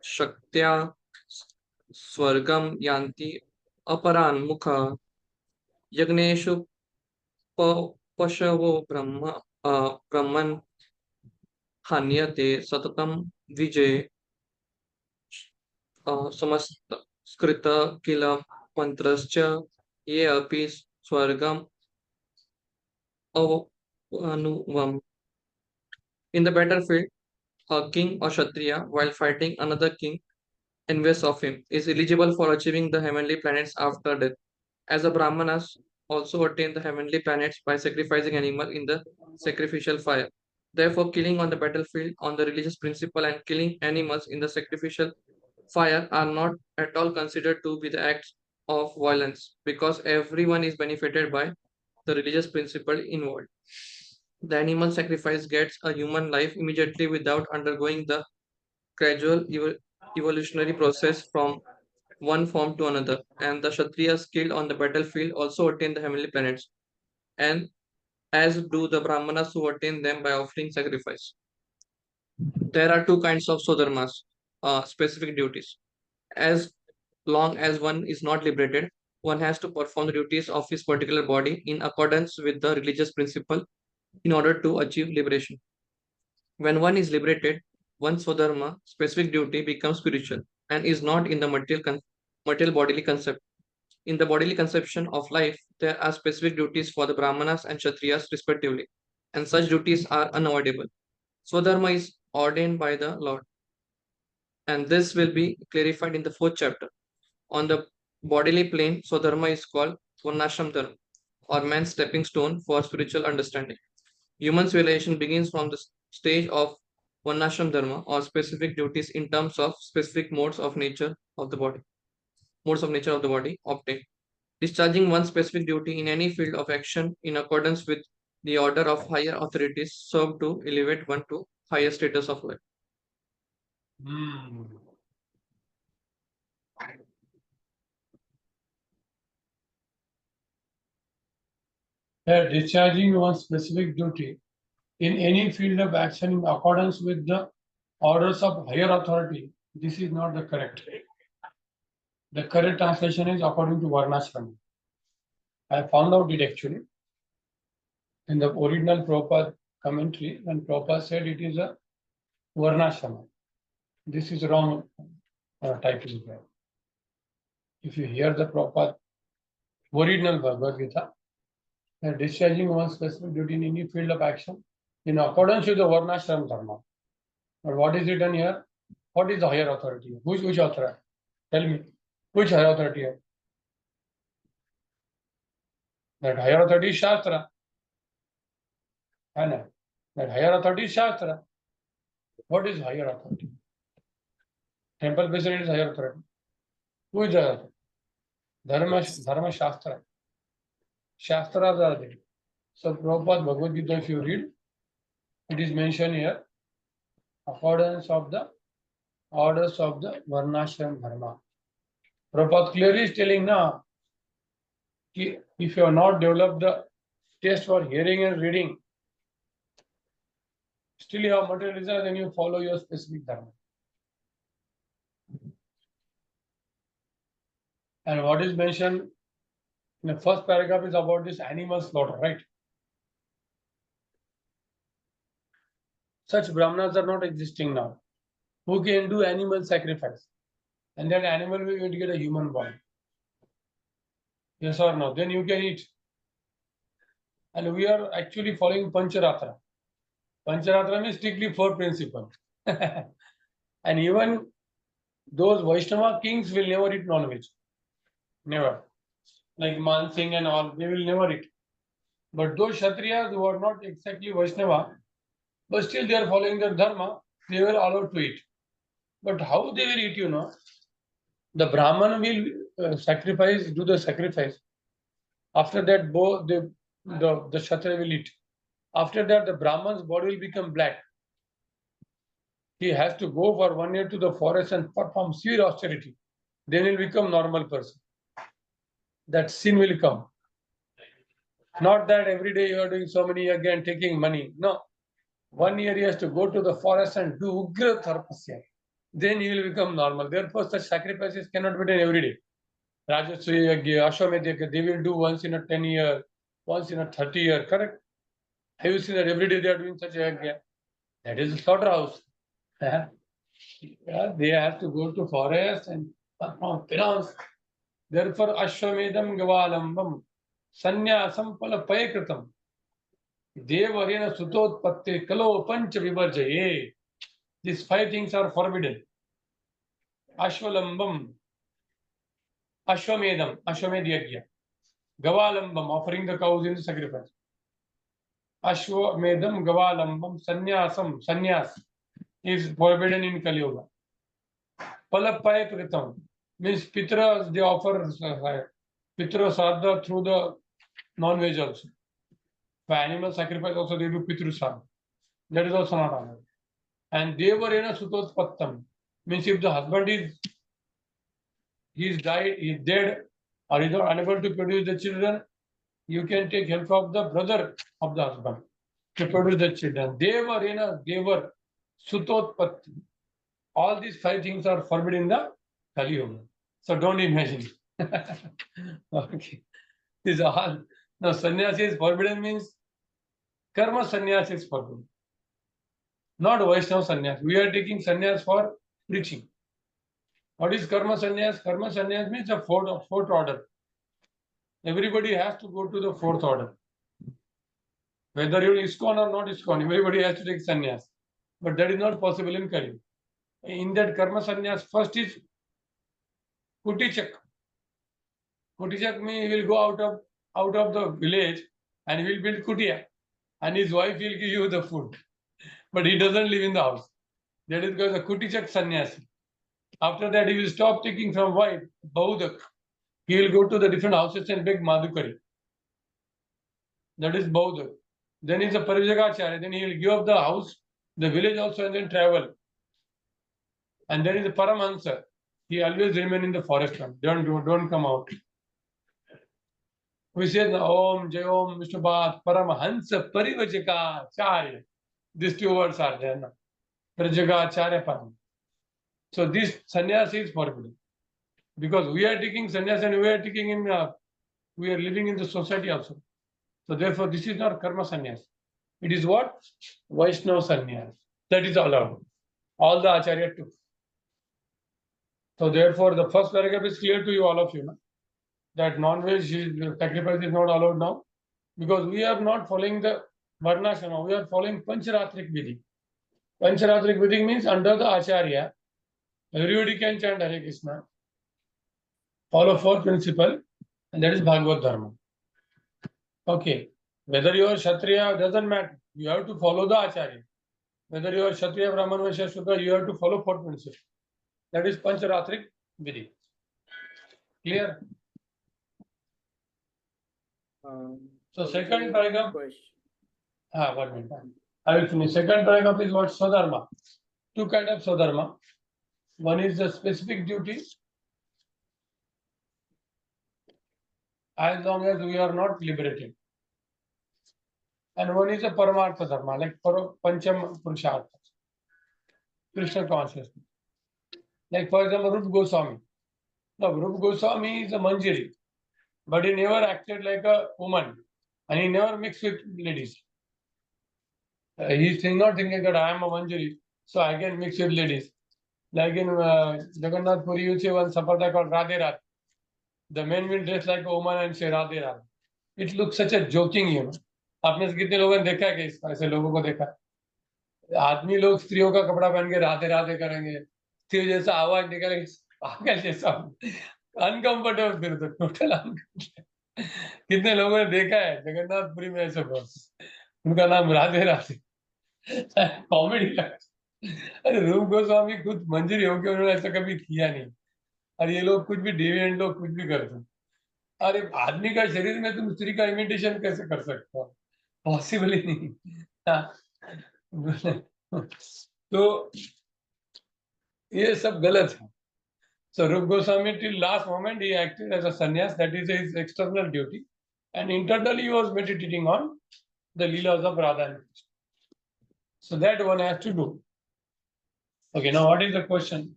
[SPEAKER 9] शक्त्या स्वर्गम यान्ति अपरान मुख यज्ञेषु पशवो ब्रह्मन् हन्यते सततम विजय समस्कृत किल मंत्रश्च ये अपि स्वर्गम अवनुवम्. In the battlefield, a king or Kshatriya, while fighting another king envious of him, is eligible for achieving the heavenly planets after death. As the Brahmanas also attain the heavenly planets by sacrificing animal in the sacrificial fire. Therefore, killing on the battlefield on the religious principle and killing animals in the sacrificial fire are not at all considered to be the acts of violence, because everyone is benefited by the religious principle involved. The animal sacrifice gets a human life immediately without undergoing the gradual evolutionary process from one form to another, and the Kshatriyas killed on the battlefield also attain the heavenly planets, and as do the Brahmanas who attain them by offering sacrifice. There are two kinds of Sodharmas, specific duties. As long as one is not liberated, one has to perform the duties of his particular body in accordance with the religious principle in order to achieve liberation. When one is liberated, one's Swadharma, specific duty, becomes spiritual and is not in the material bodily concept. In the bodily conception of life, there are specific duties for the Brahmanas and Kshatriyas respectively, and such duties are unavoidable. Swadharma is ordained by the Lord, and this will be clarified in the fourth chapter on the bodily plane, so dharma is called Varnashram Dharma, or man's stepping stone for spiritual understanding. Human civilization begins from the stage of Varnashram Dharma, or specific duties in terms of specific modes of nature of the body. Modes of nature of the body obtained. Discharging one specific duty in any field of action in accordance with the order of higher authorities serve to elevate one to higher status of life.
[SPEAKER 1] Discharging one specific duty in any field of action in accordance with the orders of higher authority. This is not the correct. The correct translation is according to Varnashram. I found out it actually in the original Prabhupada commentary when Prabhupada said it is a Varnashram. This is wrong typing. If you hear the Prabhupada original Bhagavad Gita, discharging one specific duty in any field of action in accordance with the Varnashram Dharma. But what is written here? What is the higher authority? Which authority? Tell me. Which higher authority? That higher authority is Shastra. That higher authority is Shastra. What is higher authority? Temple president is higher authority. Who is the higher authority? Dharma Shastra. Shastras are there. So Prabhupada Bhagavad Gita, if you read, it is mentioned here, accordance of the orders of the Varnashram Dharma. Prabhupada clearly is telling now, if you have not developed the taste for hearing and reading, still you have materialism, then you follow your specific dharma. And what is mentioned in the first paragraph is about this animal slaughter, right? Such brahmanas are not existing now. Who can do animal sacrifice? And that animal will get a human body. Yes or no? Then you can eat. And we are actually following Pancharatra. Pancharatra means strictly 4 principles. And even those Vaishnava kings will never eat non-veg. Never. Like Man Singh and all, they will never eat. But those Kshatriyas who are not exactly Vaishnava, but still they are following their dharma, they were allowed to eat. But how they will eat, you know? The Brahman will sacrifice, do the sacrifice. After that, the Kshatriya will eat. After that, the Brahman's body will become black. He has to go for 1 year to the forest and perform severe austerity. Then he will become normal person. That sin will come. Not that every day you are doing so many again taking money. No. 1 year he has to go to the forest and do Ugra Tharpasya. Then he will become normal. Therefore, such sacrifices cannot be done every day. Rajasri Yagya, Ashwamedh Yagya, they will do once in a 10 year, once in a 30 year, correct? Have you seen that every day they are doing such a yagya? That is a slaughterhouse. Yeah, they have to go to forest and perform penance. Therefore, Ashwamedham Gavalambam Sanyasam Palapayakritam Devarena Sutotpatte Kalo Pancha Vivarjaye. These 5 things are forbidden. Ashwalambam, Ashwamedham, Ashwamedh Yagya. Gavalambam, offering the cows in the sacrifice. Ashwamedham Gavalambam Sanyasam, Sanyas is forbidden in Kali Yuga. Palapaya Kritam means Pitras, they offer Pitra Sardha through the non-veg also. For animal sacrifice also they do Pitru Sardha. That is also not allowed. And Devarena Sutotpattam means if the husband is died, is dead, or is not unable to produce the children, you can take help of the brother of the husband to produce the children. Devarena, Devar, Sutotpatti. All these 5 things are forbidden in the Kali Yuga. So don't imagine. Okay. These are all. Now, sannyasi is forbidden means karma sannyasi is forbidden. Not Vaishnava sannyas. We are taking sannyas for preaching. What is karma sannyas? Karma sannyas means a fourth order. Everybody has to go to the 4th order. Whether you are ISKCON or not ISKCON, everybody has to take sannyas. But that is not possible in Kali. In that karma sannyas, first is Kuti Chakra. Kutichak means he will go out of the village and he will build kutia, and his wife will give you the food, but he doesn't live in the house. That is called the Kutichak sannyasi. After that, he will stop taking from wife, Baudak. He will go to the different houses and beg madhukari. That is Baudak. Then he's a Parijagacharya. Then he will give up the house, the village also, and then travel. And then is a Paramahansa. He always remain in the forest. Don't come out. We say Om Jai Om Vishnupat Paramahansa Parivajaka. These two words are there now. Parivajaka Param. So this sannyasi is forbidden. Because we are taking sannyas and we are taking in, we are living in the society also. So therefore, this is not karma sannyas. It is what? Vaishnava sannyas. That is allowed. All the acharya took. So therefore, the first paragraph is clear to you, all of you, no? That non-veg sacrifice is not allowed now. Because we are not following the Varnashrama, we are following Pancharatrik Vidhi. Pancharatrik Vidhi means under the acharya, everybody can chant Hare Krishna. Follow four principles, and that is Bhagavad Dharma. Okay, whether you are Kshatriya, doesn't matter. You have to follow the Acharya. Whether you are Kshatriya, Brahman, Vaishya, Shudra, you have to follow four principles. That is Pancharatrik Vidhi. Clear? So second paragraph. 1 minute. I will finish. Second paragraph is what? Swadharma. Two kinds of Swadharma. One is the specific duty. As long as we are not liberated. And one is a Paramartha Dharma, like Pancham Purushartha. Krishna Consciousness. Like for example, Rupa Goswami. Now, Rupa Goswami is a Manjari, but he never acted like a woman, and he never mixed with ladies. He's not thinking that I am a Manjari, so I can mix with ladies. Like in Jagannath Puri, you see one sapada called Radhe Radhe. The men will dress like a woman and say Radhe Radhe. It looks such a joking, you know. आपने से कितने लोगों ने देखा है कि ऐसे लोगों को देखा? आदमी लोग स्त्रियों का कपड़ा पहन के राधे राधे करेंगे, स्त्री जैसा आवाज निकालेंगे, पागल जैसा, अनकंफर्टेबल, फिर तो टोटल अनकंफर्टेबल। कितने लोगों ने देखा है जगन्नाथपुरी में ऐसे बॉस, उनका नाम राधे राधे, कॉमेडी लगता। अरे रूप गोस्वामी खुद मंजरी हो के उन्होंने ऐसा कभी किया नहीं, और ये लोग कुछ भी डिविएंट लोग कुछ भी करते। अरे आदमी का शरीर में तुम स्त्री का इमिटेशन कैसे कर सकते हो? पॉसिबल ही नहीं। तो ये सब गलत है। So Rupa Goswami till last moment he acted as a sannyas, that is his external duty, and internally he was meditating on the leelas of Radha and Krishna. So that one has to do. Okay, now what is the question?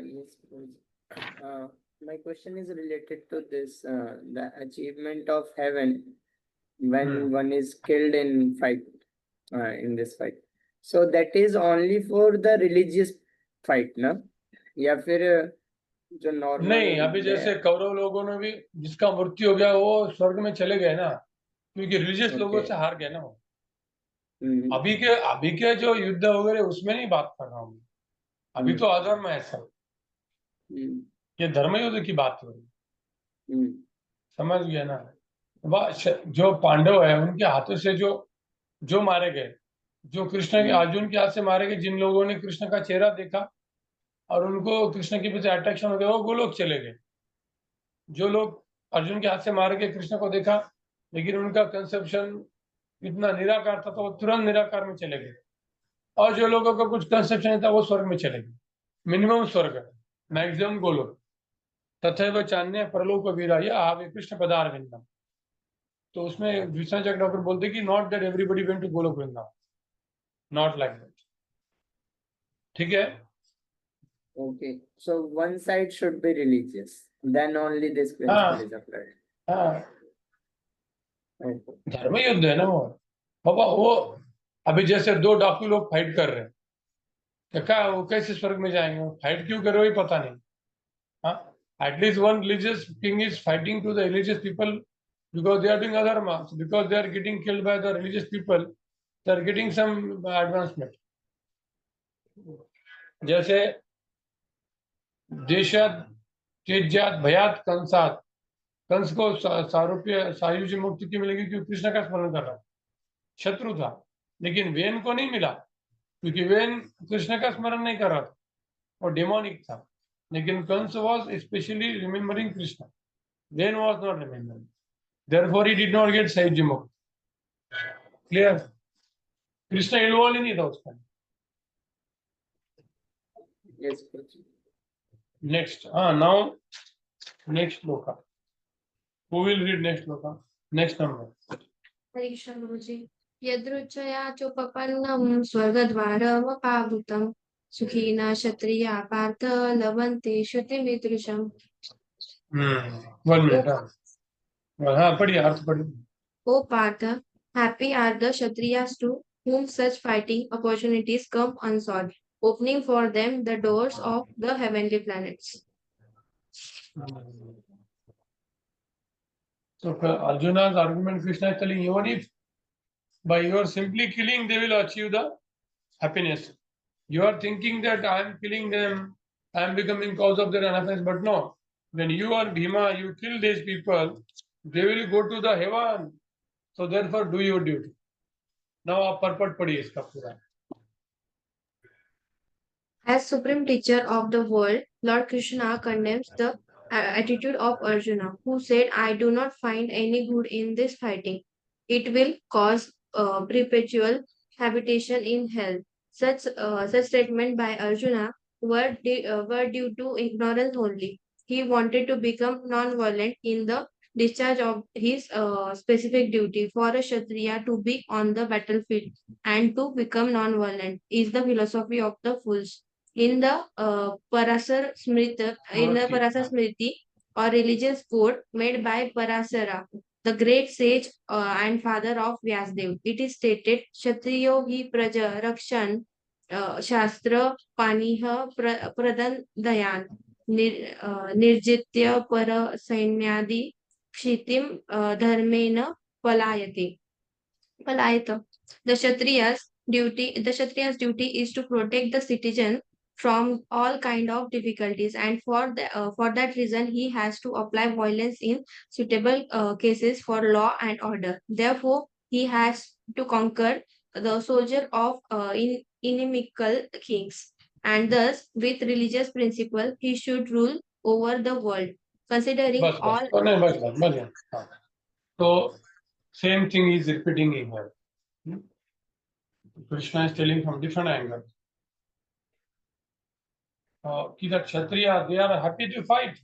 [SPEAKER 2] Yes, my question is related to this, the achievement of heaven when one is killed in fight, in this fight. So that is only for the religious fight, ना? या फिर जो normal
[SPEAKER 1] नहीं, अभी जैसे कौरव लोगों ने भी जिसका मृत्यु हो गया वो स्वर्ग में चले गए ना, क्योंकि रिलीजियस लोगों से हार गए ना वो। अभी के जो युद्ध वगैरह उसमें नहीं बात कर रहा हूँ, अभी तो अधर्म है सब, ये धर्म युद्ध की बात हो रही, समझ गया ना? जो पांडव है उनके हाथों से जो मारे गए, जो कृष्ण के अर्जुन के हाथ से मारे गए, जिन लोगों ने कृष्ण का चेहरा देखा और उनको कृष्ण के पीछे अट्रैक्शन हो गया, वो लोग चले गए। जो लोग अर्जुन के हाथ से मारे गए कृष्ण को देखा, लेकिन उनका कंसेप्शन इतना निराकार था तो वो तुरंत निराकार में चले गए, और जो लोगों का कुछ कंसेप्शन नहीं था वो स्वर्ग में चले गए। मिनिमम स्वर्ग, मैक्सिमम गोलोक। तथैव चान्य परलोक वीराय आवे कृष्ण पदारविंदम। तो उसमें विश्वनाथ डॉक्टर बोलते कि not that everybody went to Golok Vrindavan, not like that. ठीक है?
[SPEAKER 2] Okay, so one side should be religious, then only this principle is applied.
[SPEAKER 1] हाँ, धर्म युद्ध है ना वो बाबा। वो अभी जैसे दो डाकू लोग फाइट कर रहे हैं, तो क्या वो कैसे स्वर्ग में जाएंगे? फाइट क्यों कर रहे हो ये पता नहीं। हाँ, at least one religious king is fighting to the religious people because they are doing adharma, because they are getting killed by the religious people, they are getting some advancement. जैसे देशात चेज्यात भयात कंसात, कंस को सायुज्य मुक्ति की मिलेगी क्योंकि कृष्ण का स्मरण कर रहा, शत्रु था। लेकिन वेन को नहीं मिला क्योंकि वेन कृष्ण का स्मरण नहीं कर रहा था और डेमोनिक था। लेकिन Kansa was specially remembering Krishna, when was not remembering, therefore he did not get सायुज्य मुक्ति। क्लियर? कृष्ण इन्वॉल्व ही नहीं था उसका।
[SPEAKER 5] Yes, Guruji.
[SPEAKER 1] Next, now next shloka. Who will read next shloka? Next number.
[SPEAKER 10] Hare Krishna Guruji. यदृच्छया चोपपन्नं स्वर्गद्वारमपावृतं सुखिनः क्षत्रिया पार्थ लभन्ते श्रुतिमीदृशम्।
[SPEAKER 1] 1 minute. हाँ पढ़िए, अर्थ पढ़िए।
[SPEAKER 10] O Partha, happy are the Kshatriyas to whom such fighting opportunities come unsought, opening for them the doors of the heavenly planets.
[SPEAKER 1] So Arjuna's argument, Krishna is telling, even if by your simply killing they will achieve the happiness, you are thinking that I am killing them, I am becoming cause of their unhappiness, but no. When you are Bhima, you kill these people, they will go to the heaven. So therefore do your duty. Now आप purport पढ़िए इसका पूरा।
[SPEAKER 10] As supreme teacher of the world, Lord Krishna condemns the attitude of Arjuna, who said, I do not find any good in this fighting. It will cause perpetual habitation in hell. Such statement by Arjuna were due to ignorance only. He wanted to become non-violent in the discharge of his specific duty. For a Kshatriya to be on the battlefield and to become non-violent is the philosophy of the fools. In the Parasar Smriti or religious code made by Parasara, the great sage and father of Vyasdev, it is stated, Kshatriyo hi praja rakshan shastra paniha pradan dayan nirjitya para sainyadi kshitim dharmena palayate. Palayata. The Kshatriya's duty is to protect the citizen from all kind of difficulties, and for that reason he has to apply violence in suitable cases for law and order. Therefore, he has to conquer the soldier of inimical kings, and thus with religious principle he should rule over the world, considering
[SPEAKER 1] बस
[SPEAKER 10] all.
[SPEAKER 1] बस, नहीं बस हाँ. So same thing is repeating in here. Krishna is telling from different angles. The Kshatriya, they are happy to fight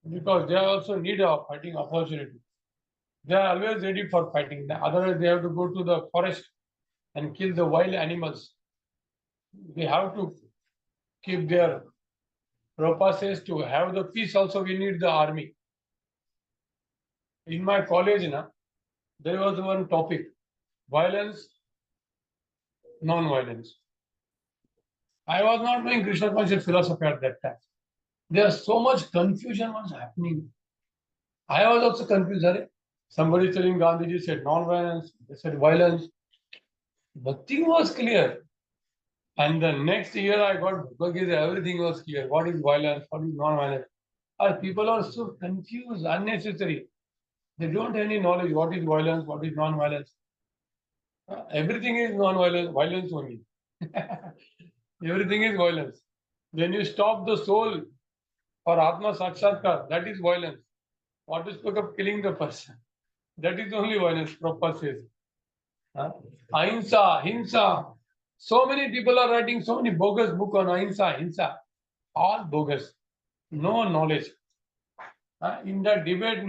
[SPEAKER 1] because they also need a fighting opportunity. They are always ready for fighting. Otherwise, they have to go to the forest and kill the wild animals. They have to keep their purposes to have the peace. Also, we need the army. In my college, there was one topic: violence, non-violence. I was not doing Krishna conscious philosophy at that time. There's so much confusion was happening. I was also confused. Somebody telling Gandhiji said non-violence, they said violence. Nothing was clear. And the next year I got Bhagavad Gita, everything was clear. What is violence? What is non-violence? People are so confused, unnecessary. They don't have any knowledge. What is violence? What is non-violence? Everything is non-violence, violence only. Everything is violence. When you stop the soul for Atma Sakshatkar, that is violence. What is spoke of killing the person? That is only violence, Prabhupada says. Ahimsa, Himsa. So many people are writing so many bogus books on Ahimsa, Himsa. All bogus. No knowledge. In that debate,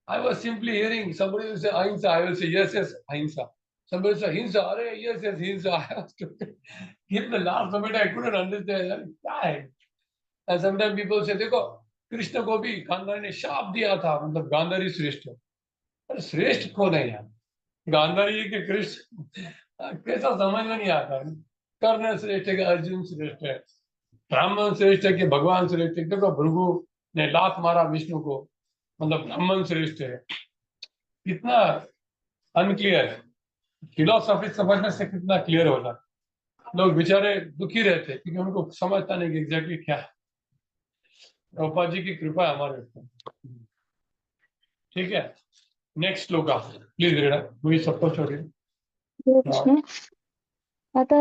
[SPEAKER 1] I was simply hearing somebody will say Ahimsa, I will say yes, Ahimsa. Somebody will say Himsa, yes, Himsa. I was stupid. In the last moment, I couldn't understand. And sometimes people say, देखो कृष्ण को भी गांधारी ने शाप दिया था, मतलब गांधारी श्रेष्ठ. अरे श्रेष्ठ कौन है यार? गांधारी के कृष्ण कैसा समझ में नहीं आता. कर्ण श्रेष्ठ है कि अर्जुन श्रेष्ठ है, ब्राह्मण श्रेष्ठ है कि भगवान श्रेष्ठ है. देखो भृगु ने लात मारा विष्णु को, मतलब ब्राह्मण श्रेष्ठ है. कितना अनक्लियर है. फिलोसॉफी समझने से कितना क्लियर होगा. लोग बेचारे दुखी रहते क्योंकि उनको समझता नहीं कि एग्जैक्टली क्या है. प्रभुपाद जी की कृपा है हमारे ऊपर। ठीक है, नेक्स्ट श्लोका प्लीज रीड, हुई सबको छोड़िए।
[SPEAKER 11] कृष्ण अथ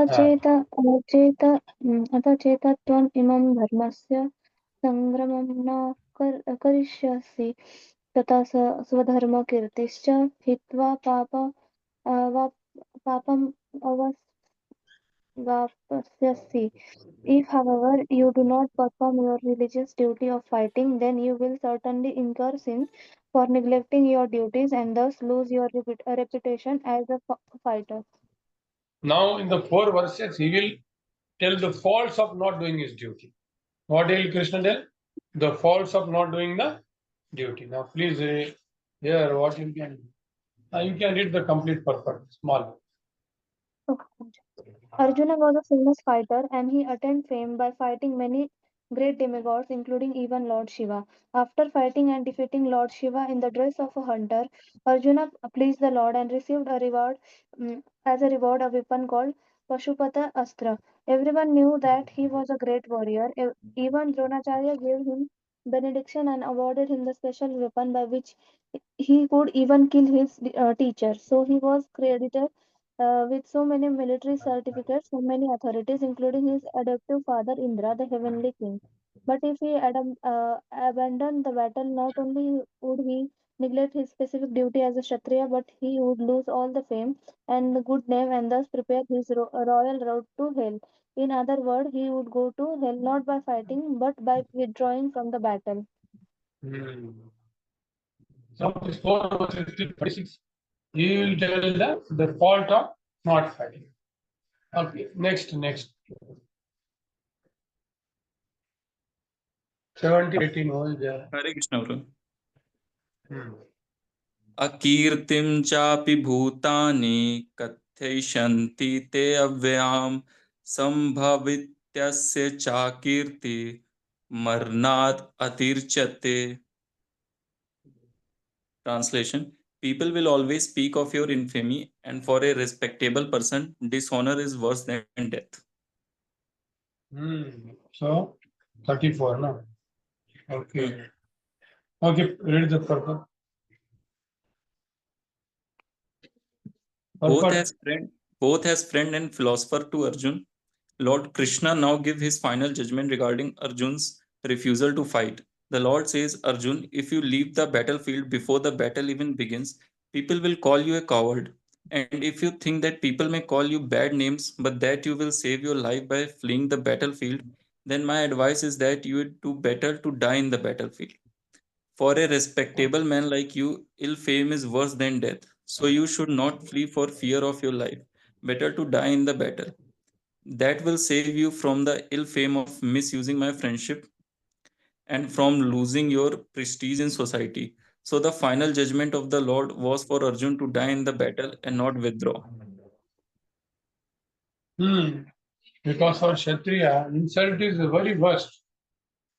[SPEAKER 11] चेत त्वम् इमं धर्मस्य संग्रमं न करिष्यसि तथा स्वधर्मकीर्तिश्च हित्वा पापम् अवाप्स्यसि. If, however, you do not perform your religious duty of fighting, then you will certainly incur sin for neglecting your duties and thus lose your reputation as a fighter.
[SPEAKER 1] Now in the 4 verses he will tell the faults of not doing his duty. What will Krishna tell? The faults of not doing the duty. Now please here what you can do. You can read the complete purport, small.
[SPEAKER 11] Arjuna was a famous fighter and he attained fame by fighting many great demigods, including even Lord Shiva. After fighting and defeating Lord Shiva in the dress of a hunter, Arjuna pleased the Lord and received a reward as a reward a weapon called Pashupata Astra. Everyone knew that he was a great warrior. Even Dronacharya gave him benediction and awarded him the special weapon by which he could even kill his teacher. So he was credited with so many military certificates from many authorities, including his adoptive father Indra, the heavenly king. But if he abandoned the battle, not only would he neglect his specific duty as a Kshatriya, but he would lose all the fame and the good name and thus prepare his royal road to hell. In other words, he would go to hell not by fighting, but by withdrawing from the battle.
[SPEAKER 1] So this 4 verses till 26, he will tell the fault of not fighting. Okay, next. 17, 18 was there.
[SPEAKER 12] Hare Krishna Guru. अकीर्तिं चापि भूतानि कथयिष्यन्ति ते अव्ययाम् सम्भवित्यस्य चाकीर्ति मरणात् अतिर्च्यते. Translation: people will always speak of your infamy, and for a respectable person, dishonor is worse than death.
[SPEAKER 1] So 34, no? Okay. Okay, read the purport.
[SPEAKER 12] Both as friend and philosopher to Arjun, Lord Krishna now give his final judgment regarding Arjun's refusal to fight. The Lord says, Arjun, if you leave the battlefield before the battle even begins, people will call you a coward. And if you think that people may call you bad names, but that you will save your life by fleeing the battlefield, then my advice is that you would do better to die in the battlefield. For a respectable man like you, ill fame is worse than death. So you should not flee for fear of your life. Better to die in the battle. That will save you from the ill fame of misusing my friendship and from losing your prestige in society. So the final judgment of the Lord was for Arjun to die in the battle and not withdraw.
[SPEAKER 1] Because for Kshatriya, insult is the very worst.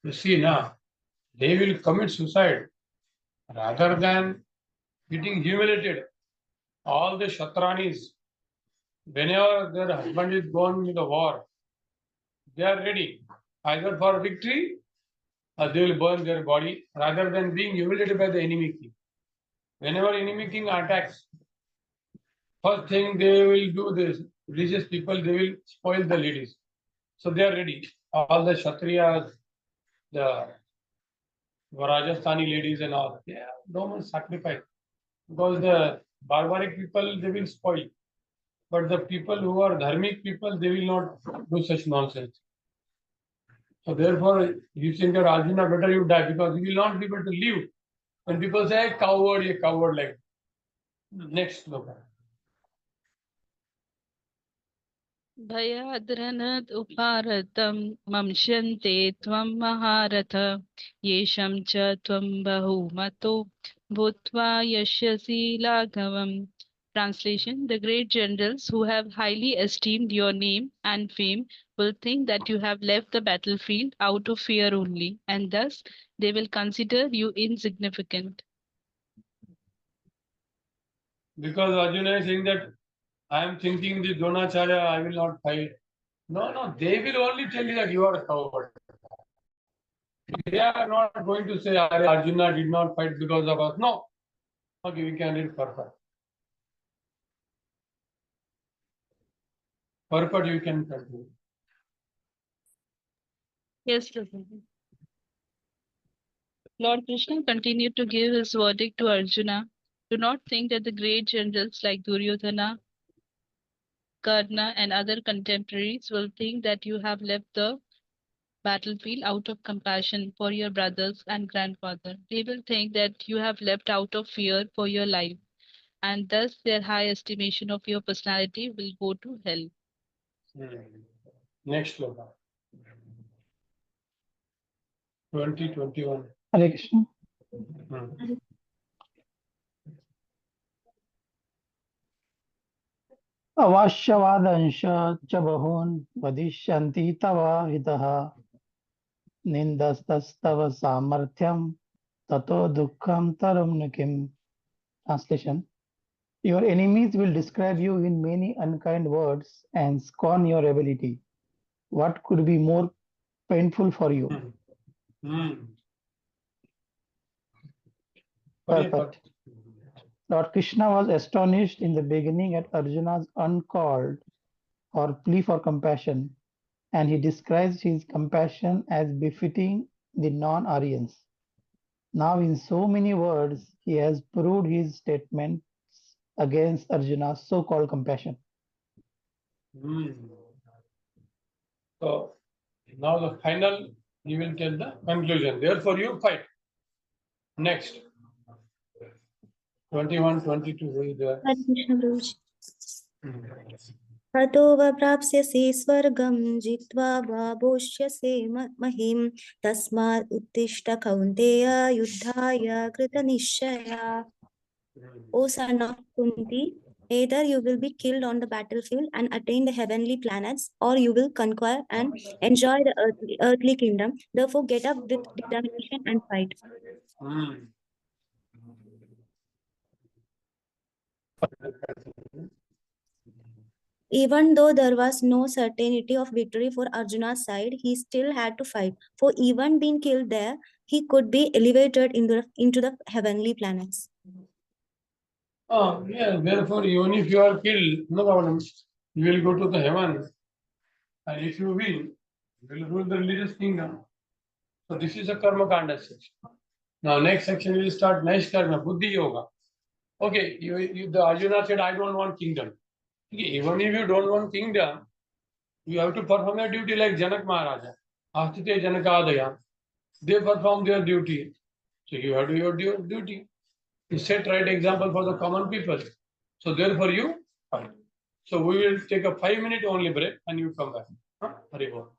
[SPEAKER 1] You see now, they will commit suicide rather than getting humiliated. All the Kshatranis, whenever their husband is gone in the war, they are ready either for victory or they will burn their body rather than being humiliated by the enemy king. Whenever enemy king attacks, first thing they will do this, religious people, they will spoil the ladies. So they are ready. All the Kshatriyas, the Rajasthani ladies and all, they have no much sacrifice. Because the barbaric people, they will spoil. But the people who are dharmic people, they will not do such nonsense. So therefore, you think that Arjuna, better you die because you will not be able to live. When people say, coward, a coward like. Next sloka.
[SPEAKER 13] भयाद्रनद् उपारतं मंश्यन्ते त्वं महारथ येषं च त्वं बहुमतो भूत्वा यस्यसि लाघवम्. Translation: the great generals who have highly esteemed your name and fame will think that you have left the battlefield out of fear only, and thus they will consider you insignificant.
[SPEAKER 1] Because Arjuna is saying that I am thinking the Dronacharya, I will not fight. No, they will only tell you that you are a coward. They are not going to say Arjuna did not fight because of us. No. Okay, we can read purport. Purport you can continue.
[SPEAKER 13] Yes, Prabhu. Lord Krishna continued to give his verdict to Arjuna. Do not think that the great generals like Duryodhana, Karna, and other contemporaries will think that you have left the battlefield out of compassion for your brothers and grandfather. They will think that you have left out of fear for your life, and thus their high estimation of your personality will go to hell.
[SPEAKER 1] Next sloka. 2021.
[SPEAKER 14] Hare Krishna. अवाश्यवादंश च बहून् वदिष्यन्ति तव हितः निन्दस्तस्तव सामर्थ्यं ततो दुःखं तरुं न किम्. Translation: Your enemies will describe you in many unkind words and scorn your ability. What could be more painful for you? Perfect. Lord Krishna was astonished in the beginning at Arjuna's uncalled or plea for compassion, and he describes his compassion as befitting the non-Aryans. Now, in so many words, he has proved his statements against Arjuna's so-called compassion.
[SPEAKER 1] So, now the final, you will tell the conclusion. Therefore, you fight. Next. 21, 22. Read the.
[SPEAKER 15] Hare Krishna Guruji. हतो वा प्राप्स्यसि स्वर्गं जित्वा वा भोष्यसे महीम् तस्मात् उत्तिष्ठ कौन्तेय युद्धाय कृतनिश्चया. O son of Kunti, either you will be killed on the battlefield and attain the heavenly planets, or you will conquer and enjoy the earthly kingdom. Therefore, get up with determination and fight. Even though there was no certainty of victory for Arjuna's side, he still had to fight. For even being killed there, he could be elevated into the heavenly planets.
[SPEAKER 1] Yeah, therefore, even if you are killed, no problem. You will go to the heaven. And if you win, you will rule the religious kingdom. So this is a karma kanda section. Now next section will start nice karma, buddhi yoga. Okay, the Arjuna said, I don't want kingdom. Okay, even if you don't want kingdom, you have to perform your duty like Janak Maharaja. Astite Janakadaya. They perform their duty. So you have to do your duty. You set right example for the common people. So therefore you fight. So we will take a 5-minute only break and you come back. Hari Bol.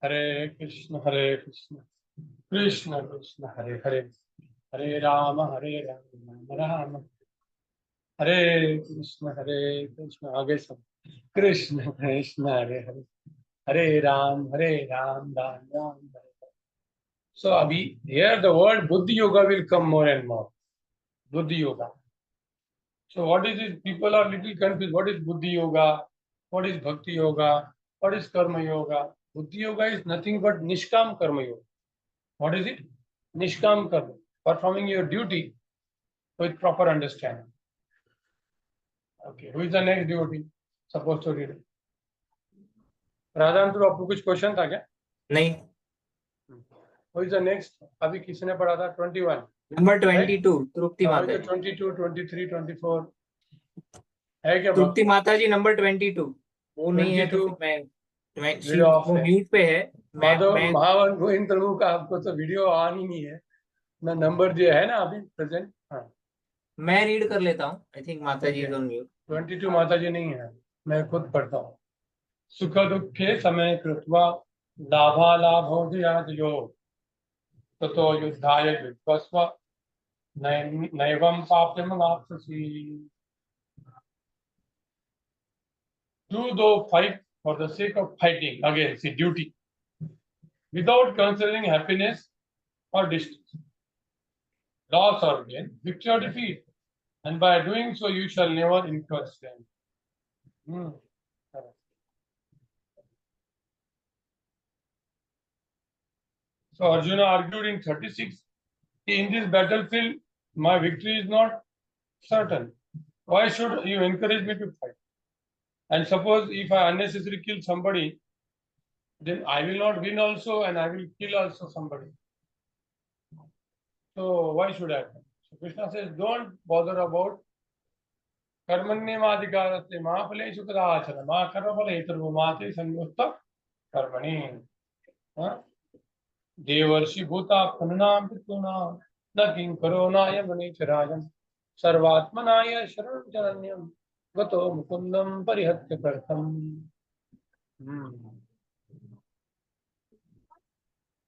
[SPEAKER 1] Hare Krishna, Krishna Krishna, Hare Hare, Hare Rama, Rama Rama, Hare Krishna, आगे सब Krishna Krishna, Hare Hare, Hare Ram, Ram Ram, Hare. So abhi here the word Buddhi Yoga will come more and more. Buddhi Yoga. So what is it? People are little confused. What is Buddhi Yoga? What is Bhakti Yoga? What is Karma Yoga? Buddhi Yoga is nothing but Nishkam Karma Yoga. What is it? Nishkam Karma. Performing your duty with proper understanding. Okay. Who is the next devotee? Supposed to read it. राधान तो आपको कुछ question था क्या?
[SPEAKER 2] नहीं.
[SPEAKER 1] Who is the next? अभी किसने पढ़ा था? 21.
[SPEAKER 2] Number 22. Trupti Mata.
[SPEAKER 1] 22, 23, 24. है क्या?
[SPEAKER 2] Trupti Mata जी number 22. वो नहीं है तो फिर मैं वो म्यूट पे है.
[SPEAKER 1] माधव महावन गोविंद प्रभु का आपको तो वीडियो ऑन ही नहीं है ना. नंबर दिया है ना अभी प्रेजेंट. हाँ
[SPEAKER 2] मैं रीड कर लेता हूँ. आई थिंक माता जी ऑन म्यूट.
[SPEAKER 1] 22 माता जी नहीं है, मैं खुद पढ़ता हूँ. सुख दुखे समय कृत्वा लाभालाभो योग ततो युद्धाय युद्धस्व नैवं पाप्यमवाप्स्यसि. Do thou fight for the sake of fighting against the duty, without considering happiness or distance, loss or gain, victory or defeat, and by doing so you shall never incur shame. So Arjuna argued in 36, in this battlefield my victory is not certain. Why should you encourage me to fight? And suppose if I unnecessarily kill somebody, then I will not win also and I will kill also somebody. So why should I? So Krishna says, don't bother about karmanyamādhikārasya māphaleshu kadāchana mā karmaphalaitarvo māte samyutta karmani. Devarshi bhuta pranam pituna na kinkaronaya manichirajam sarvatmanaya sharanam charanyam gato mukundam parihatya kartam.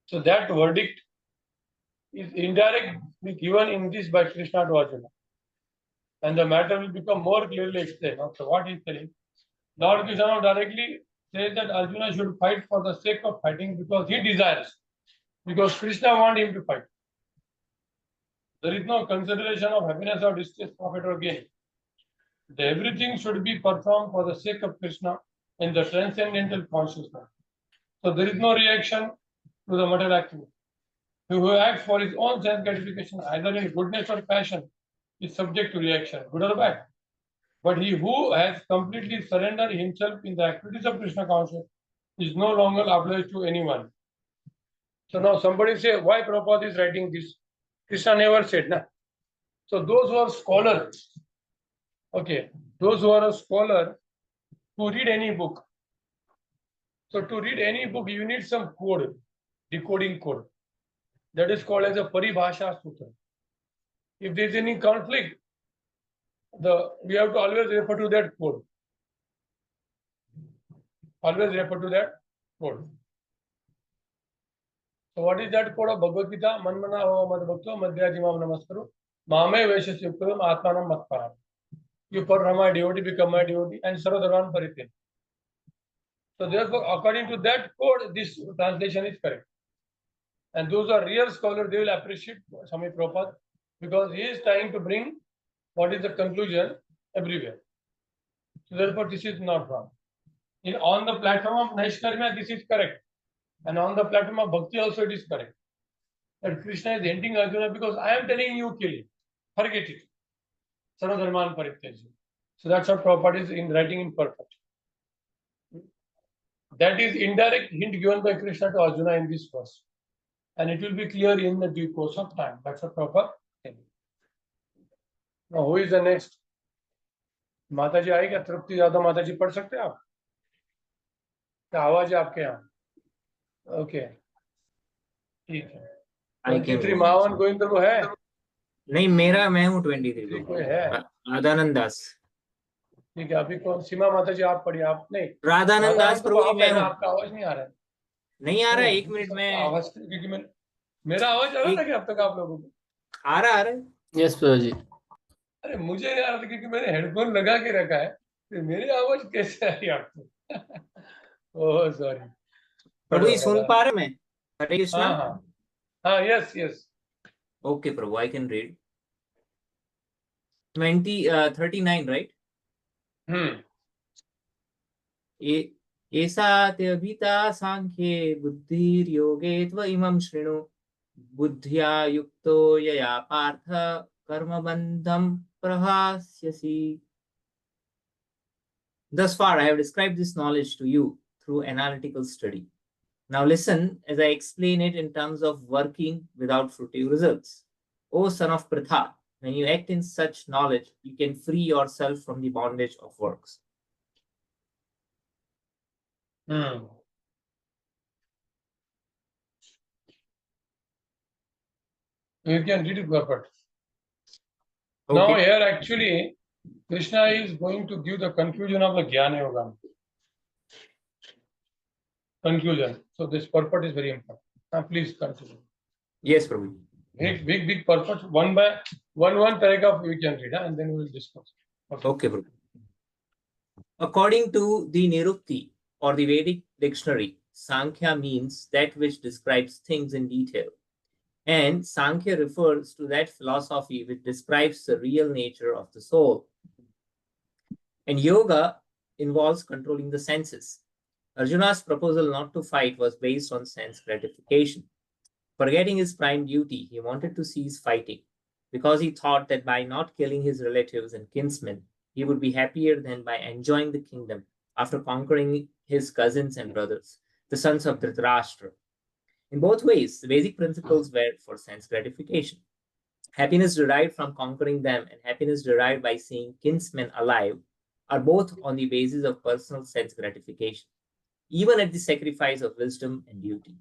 [SPEAKER 1] So that verdict is indirectly given in this by Krishna to Arjuna. And the matter will become more clearly explained. Okay, what he is telling. Lord Krishna directly says that Arjuna should fight for the sake of fighting because he desires. Because Krishna wants him to fight. There is no consideration of happiness or distress, profit or gain. Everything should be performed for the sake of Krishna in the transcendental consciousness. So there is no reaction to the material activity. He who acts for his own sense gratification, either in goodness or passion, is subject to reaction, good or bad. But he who has completely surrendered himself in the activities of Krishna consciousness is no longer obliged to anyone. So now somebody say, why Prabhupada is writing this? Krishna never said, na. So those who are scholars, okay, those who are a scholar who read any book. So to read any book, you need some code, decoding code. That is called as a Paribhasha Sutra. If there is any conflict, we have to always refer to that code. Always refer to that code. So what is that code of Bhagavad Gita? Manmana hava madbhakto madhyajimam namaskaru mame veshashyuktam atmanam matparam. You perform my devotee, become my devotee, and sarvadharman paritya. So therefore, according to that code, this translation is correct. And those are real scholars, they will appreciate Swami Prabhupada because he is trying to bring what is the conclusion everywhere. So therefore, this is not wrong. On the platform of Naishkarmya, this is correct. And on the platform of Bhakti also it is correct. That Krishna is hinting Arjuna because I am telling you kill it. Forget it. Sarvadharman parityaja. So that's what Prabhupada is writing in perfect. That is indirect hint given by Krishna to Arjuna in this verse. And it will be clear in the due course of time. That's what Prabhupada is. Now, who is the next? माता जी आएगा. तृप्ति यादव माता जी पढ़ सकते हैं आप? क्या आवाज है आपके यहाँ? ओके, ठीक है. 23 मावन गोविंद प्रभु है?
[SPEAKER 2] नहीं, मैं हूँ 23.
[SPEAKER 1] कोई है?
[SPEAKER 2] राधानंद दास.
[SPEAKER 1] ठीक है. अभी कौन? सीमा माता जी आप पढ़िए. आप नहीं,
[SPEAKER 2] राधानंद दास प्रभु जी, मैं हूँ.
[SPEAKER 1] आपका आवाज नहीं आ रहा है.
[SPEAKER 2] नहीं आ रहा है, 1 मिनट में
[SPEAKER 1] आवाज क्योंकि मेरा आवाज आ रहा था कि अब तक आप लोगों को?
[SPEAKER 2] आ रहा है।
[SPEAKER 3] यस प्रभु जी।
[SPEAKER 1] अरे मुझे नहीं आ रहा था क्योंकि मैंने हेडफोन लगा के रखा है, तो मेरी आवाज कैसे आई आपको? Oh sorry.
[SPEAKER 2] प्रभु जी सुन पा रहे मैं? हरे कृष्णा।
[SPEAKER 1] हाँ हाँ हाँ, yes yes.
[SPEAKER 2] Okay, Prabhu, I can read. 39, right? एषा ते अभिता सांख्ये बुद्धिर्योगे त्व इमं शृणु बुद्ध्या युक्तो यया Partha कर्मबन्धं प्रहास्यसि. Thus far, I have described this knowledge to you through analytical study. Now listen as I explain it in terms of working without fruitive results. O son of Pritha, when you act in such knowledge, you can free yourself from the bondage of works.
[SPEAKER 1] You can read it perfect.
[SPEAKER 2] Okay.
[SPEAKER 1] Now here actually Krishna is going to give the conclusion of the Jnana Yoga. Conclusion. So this purport is very important. Now please continue.
[SPEAKER 2] Yes, Prabhu.
[SPEAKER 1] Big purport. One paragraph we can read, and then we will discuss.
[SPEAKER 2] Okay, Prabhu. According to the Nirukti or the Vedic dictionary, Sankhya means that which describes things in detail. And Sankhya refers to that philosophy which describes the real nature of the soul. And yoga involves controlling the senses. Arjuna's proposal not to fight was based on sense gratification. Forgetting his prime duty, he wanted to cease fighting because he thought that by not killing his relatives and kinsmen, he would be happier than by enjoying the kingdom after conquering his cousins and brothers, the sons of Dhritarashtra. In both ways, the basic principles were for sense gratification. Happiness derived from conquering them and happiness derived by seeing kinsmen alive are both on the basis of personal sense gratification, even at the sacrifice of wisdom and duty.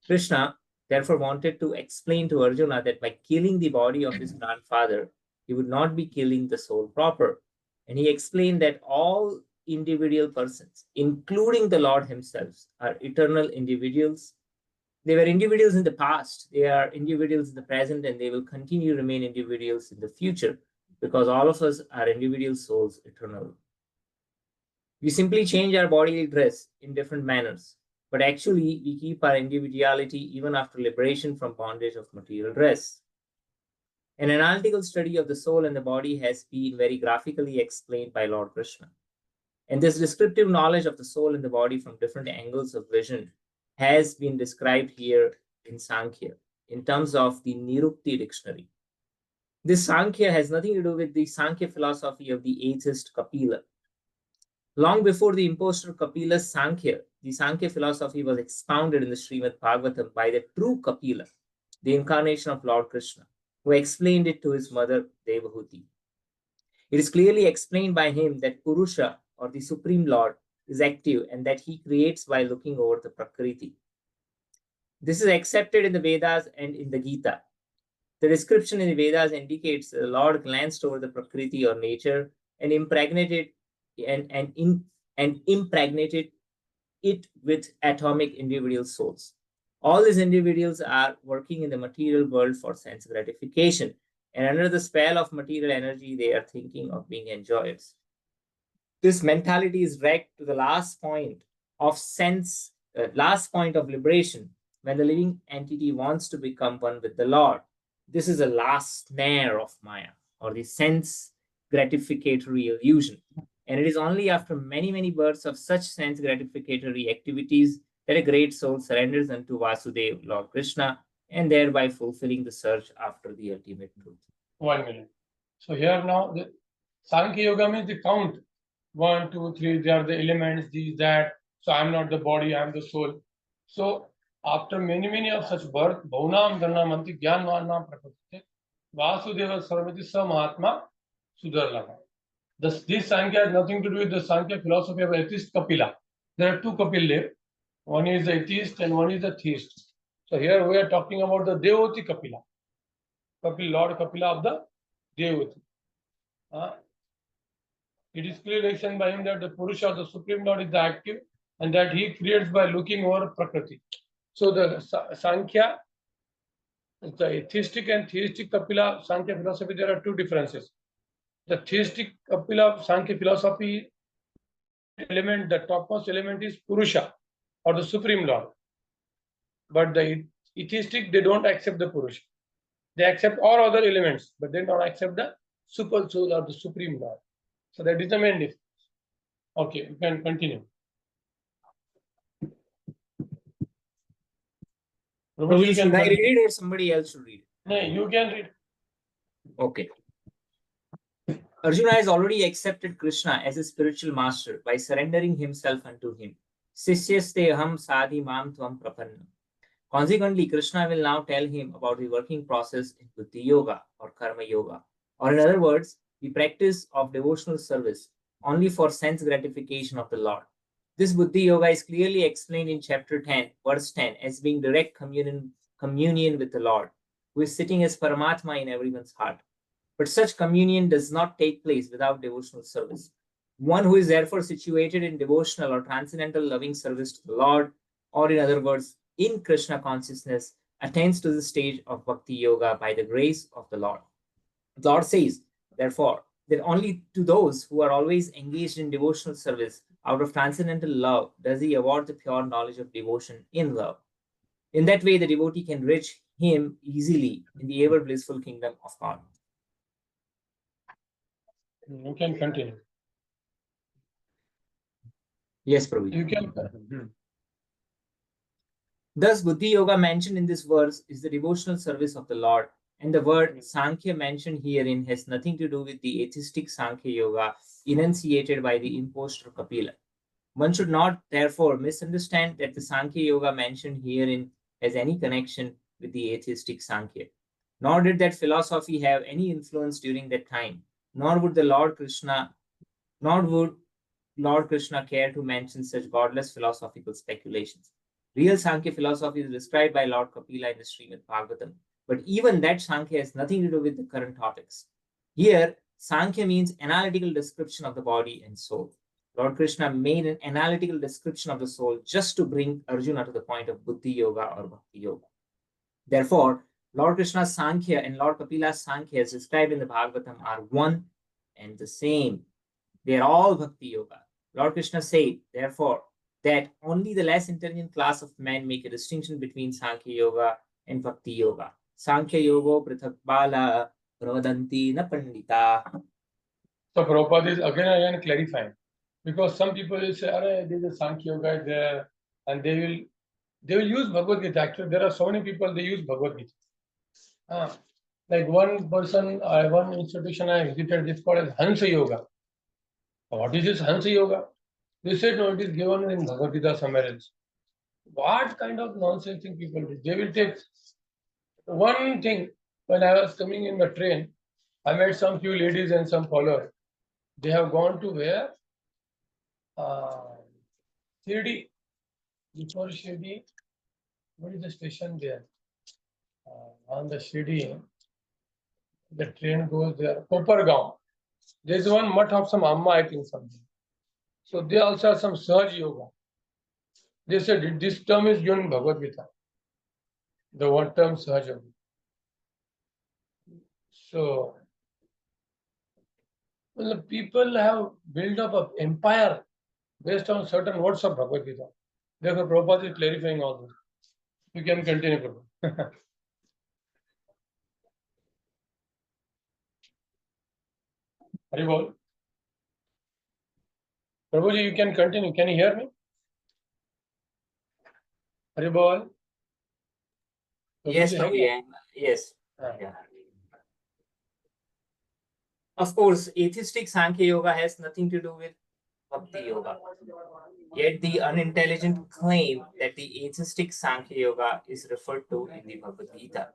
[SPEAKER 2] Krishna therefore wanted to explain to Arjuna that by killing the body of his grandfather, he would not be killing the soul proper. And he explained that all individual persons, including the Lord himself, are eternal individuals. They were individuals in the past, they are individuals in the present, and they will continue to remain individuals in the future because all of us are individual souls eternally. We simply change our bodily dress in different manners, but actually we keep our individuality even after liberation from bondage of material dress. An analytical study of the soul and the body has been very graphically explained by Lord Krishna. And this descriptive knowledge of the soul and the body from different angles of vision has been described here in Sankhya in terms of the Nirukti dictionary. This Sankhya has nothing to do with the Sankhya philosophy of the atheist Kapila. Long before the impostor Kapila's Sankhya, the Sankhya philosophy was expounded in the Srimad Bhagavatam by the true Kapila, the incarnation of Lord Krishna, who explained it to his mother Devahuti. It is clearly explained by him that Purusha, or the Supreme Lord, is active and that he creates by looking over the Prakriti. This is accepted in the Vedas and in the Gita. The description in the Vedas indicates that the Lord glanced over the Prakriti or nature and impregnated it with atomic individual souls. All these individuals are working in the material world for sense gratification, and under the spell of material energy, they are thinking of being enjoyers. This mentality is dragged to the last point of liberation, when the living entity wants to become one with the Lord. This is the last snare of Maya, or the sense gratificatory illusion. And it is only after many, many births of such sense gratificatory activities that a great soul surrenders unto Vasudev, Lord Krishna, and thereby fulfilling the search after the ultimate truth.
[SPEAKER 1] 1 minute. So here now, the Sankhya Yoga means the count. 1, 2, 3, they are the elements, these, that. So I am not the body, I am the soul. So after many of such birth, Bhaunam Dharnamanti Gyan Vanam Prakatite, Vasudeva Sarvati Samahatma Sudarlava. This Sankhya has nothing to do with the Sankhya philosophy of atheist Kapila. There are two Kapil left. One is the atheist and one is the theist. So here we are talking about the Devoti Kapila. Lord Kapila of the Devoti. It is clearly explained by him that the Purusha, the Supreme Lord, is the active and that he creates by looking over Prakriti. So the Sankhya, the atheistic and theistic Kapila Sankhya philosophy, there are two differences. The theistic Kapila Sankhya philosophy element, the topmost element is Purusha or the Supreme Lord. But the atheistic, they don't accept the Purusha. They accept all other elements, but they don't accept the Super Soul or the Supreme Lord. So that is the main difference. Okay, you can continue.
[SPEAKER 2] Prabhuji, should I read it or somebody else should read it?
[SPEAKER 1] No, you can read.
[SPEAKER 2] Okay. Arjuna has already accepted Krishna as a spiritual master by surrendering himself unto him. Sisyaste aham sadhi mam tvam prapanna. Consequently, Krishna will now tell him about the working process in Buddhi Yoga or Karma Yoga, or in other words, the practice of devotional service only for sense gratification of the Lord. This Buddhi Yoga is clearly explained in chapter 10, verse 10, as being direct communion with the Lord, who is sitting as Paramatma in everyone's heart. But such communion does not take place without devotional service. One who is therefore situated in devotional or transcendental loving service to the Lord, or in other words, in Krishna consciousness, attains to the stage of Bhakti Yoga by the grace of the Lord. The Lord says, therefore, that only to those who are always engaged in devotional service out of transcendental love does he award the pure knowledge of devotion in love. In that way, the devotee can reach him easily in the ever blissful kingdom of God.
[SPEAKER 1] You can continue.
[SPEAKER 2] Yes, Prabhu.
[SPEAKER 1] You can.
[SPEAKER 2] Thus, Buddhi Yoga mentioned in this verse is the devotional service of the Lord, and the word Sankhya mentioned herein has nothing to do with the atheistic Sankhya Yoga enunciated by the impostor Kapila. One should not, therefore, misunderstand that the Sankhya Yoga mentioned herein has any connection with the atheistic Sankhya. Nor did that philosophy have any influence during that time, nor would Lord Krishna care to mention such godless philosophical speculations. Real Sankhya philosophy is described by Lord Kapila in the Srimad Bhagavatam, but even that Sankhya has nothing to do with the current topics. Here, Sankhya means analytical description of the body and soul. Lord Krishna made an analytical description of the soul just to bring Arjuna to the point of Buddhi Yoga or Bhakti Yoga. Therefore, Lord Krishna's Sankhya and Lord Kapila's Sankhya as described in the Bhagavatam are one and the same. They are all Bhakti Yoga. Lord Krishna said, therefore, that only the less intelligent class of men make a distinction between Sankhya Yoga and Bhakti Yoga. Sankhya Yoga prithak bala pravadanti na pandita.
[SPEAKER 1] So Prabhupada is again clarifying, because some people will say, "Arey, there is a Sankhya Yoga there," and they will use Bhagavad Gita. Actually, there are so many people, they use Bhagavad Gita. Like one person, one institution I visited, it's called as Hansa Yoga. What is this Hansa Yoga? They said, no, it is given in Bhagavad Gita somewhere else. What kind of nonsense thing people do? They will take one thing. When I was coming in the train, I met some few ladies and some followers. They have gone to where? Shirdi. Before Shirdi, what is the station there? On the Shirdi, the train goes there. Kopargaon. There is one mutt of some Amma, I think something. So they also have some Sahaj Yoga. They said this term is given in Bhagavad Gita. The one term Sahaj Yoga. So, well, the people have built up an empire based on certain words of Bhagavad Gita. Therefore, Prabhupada is clarifying all this. You can continue, Prabhupada. Haribol. Prabhuji, you can continue. Can you hear me? Haribol.
[SPEAKER 2] Yes, Prabhuji. Yes. Yeah. Of course, atheistic Sankhya Yoga has nothing to do with Bhakti Yoga. Yet the unintelligent claim that the atheistic Sankhya Yoga is referred to in the Bhagavad Gita.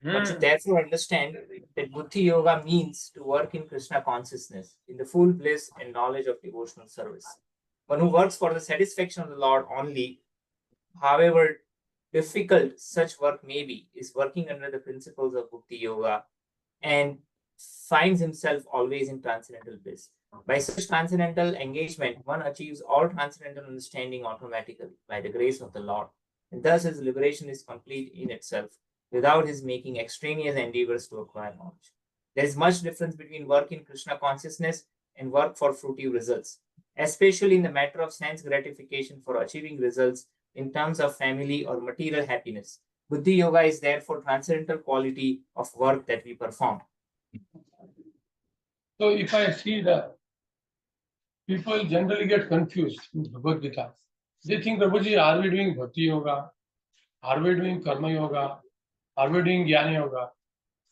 [SPEAKER 2] One should therefore understand that Buddhi Yoga means to work in Krishna consciousness, in the full bliss and knowledge of devotional service. One who works for the satisfaction of the Lord only, however difficult such work may be, is working under the principles of Bhakti Yoga and finds himself always in transcendental bliss. By such transcendental engagement, one achieves all transcendental understanding automatically by the grace of the Lord. And thus his liberation is complete in itself, without his making extraneous endeavors to acquire knowledge. There is much difference between work in Krishna consciousness and work for fruitive results, especially in the matter of sense gratification for achieving results in terms of family or material happiness. Buddhi Yoga is therefore transcendental quality of work that we perform.
[SPEAKER 1] So if I see the people generally get confused in Bhagavad Gita. They think, Prabhuji, are we doing Bhakti Yoga? Are we doing Karma Yoga? Are we doing Jnana Yoga?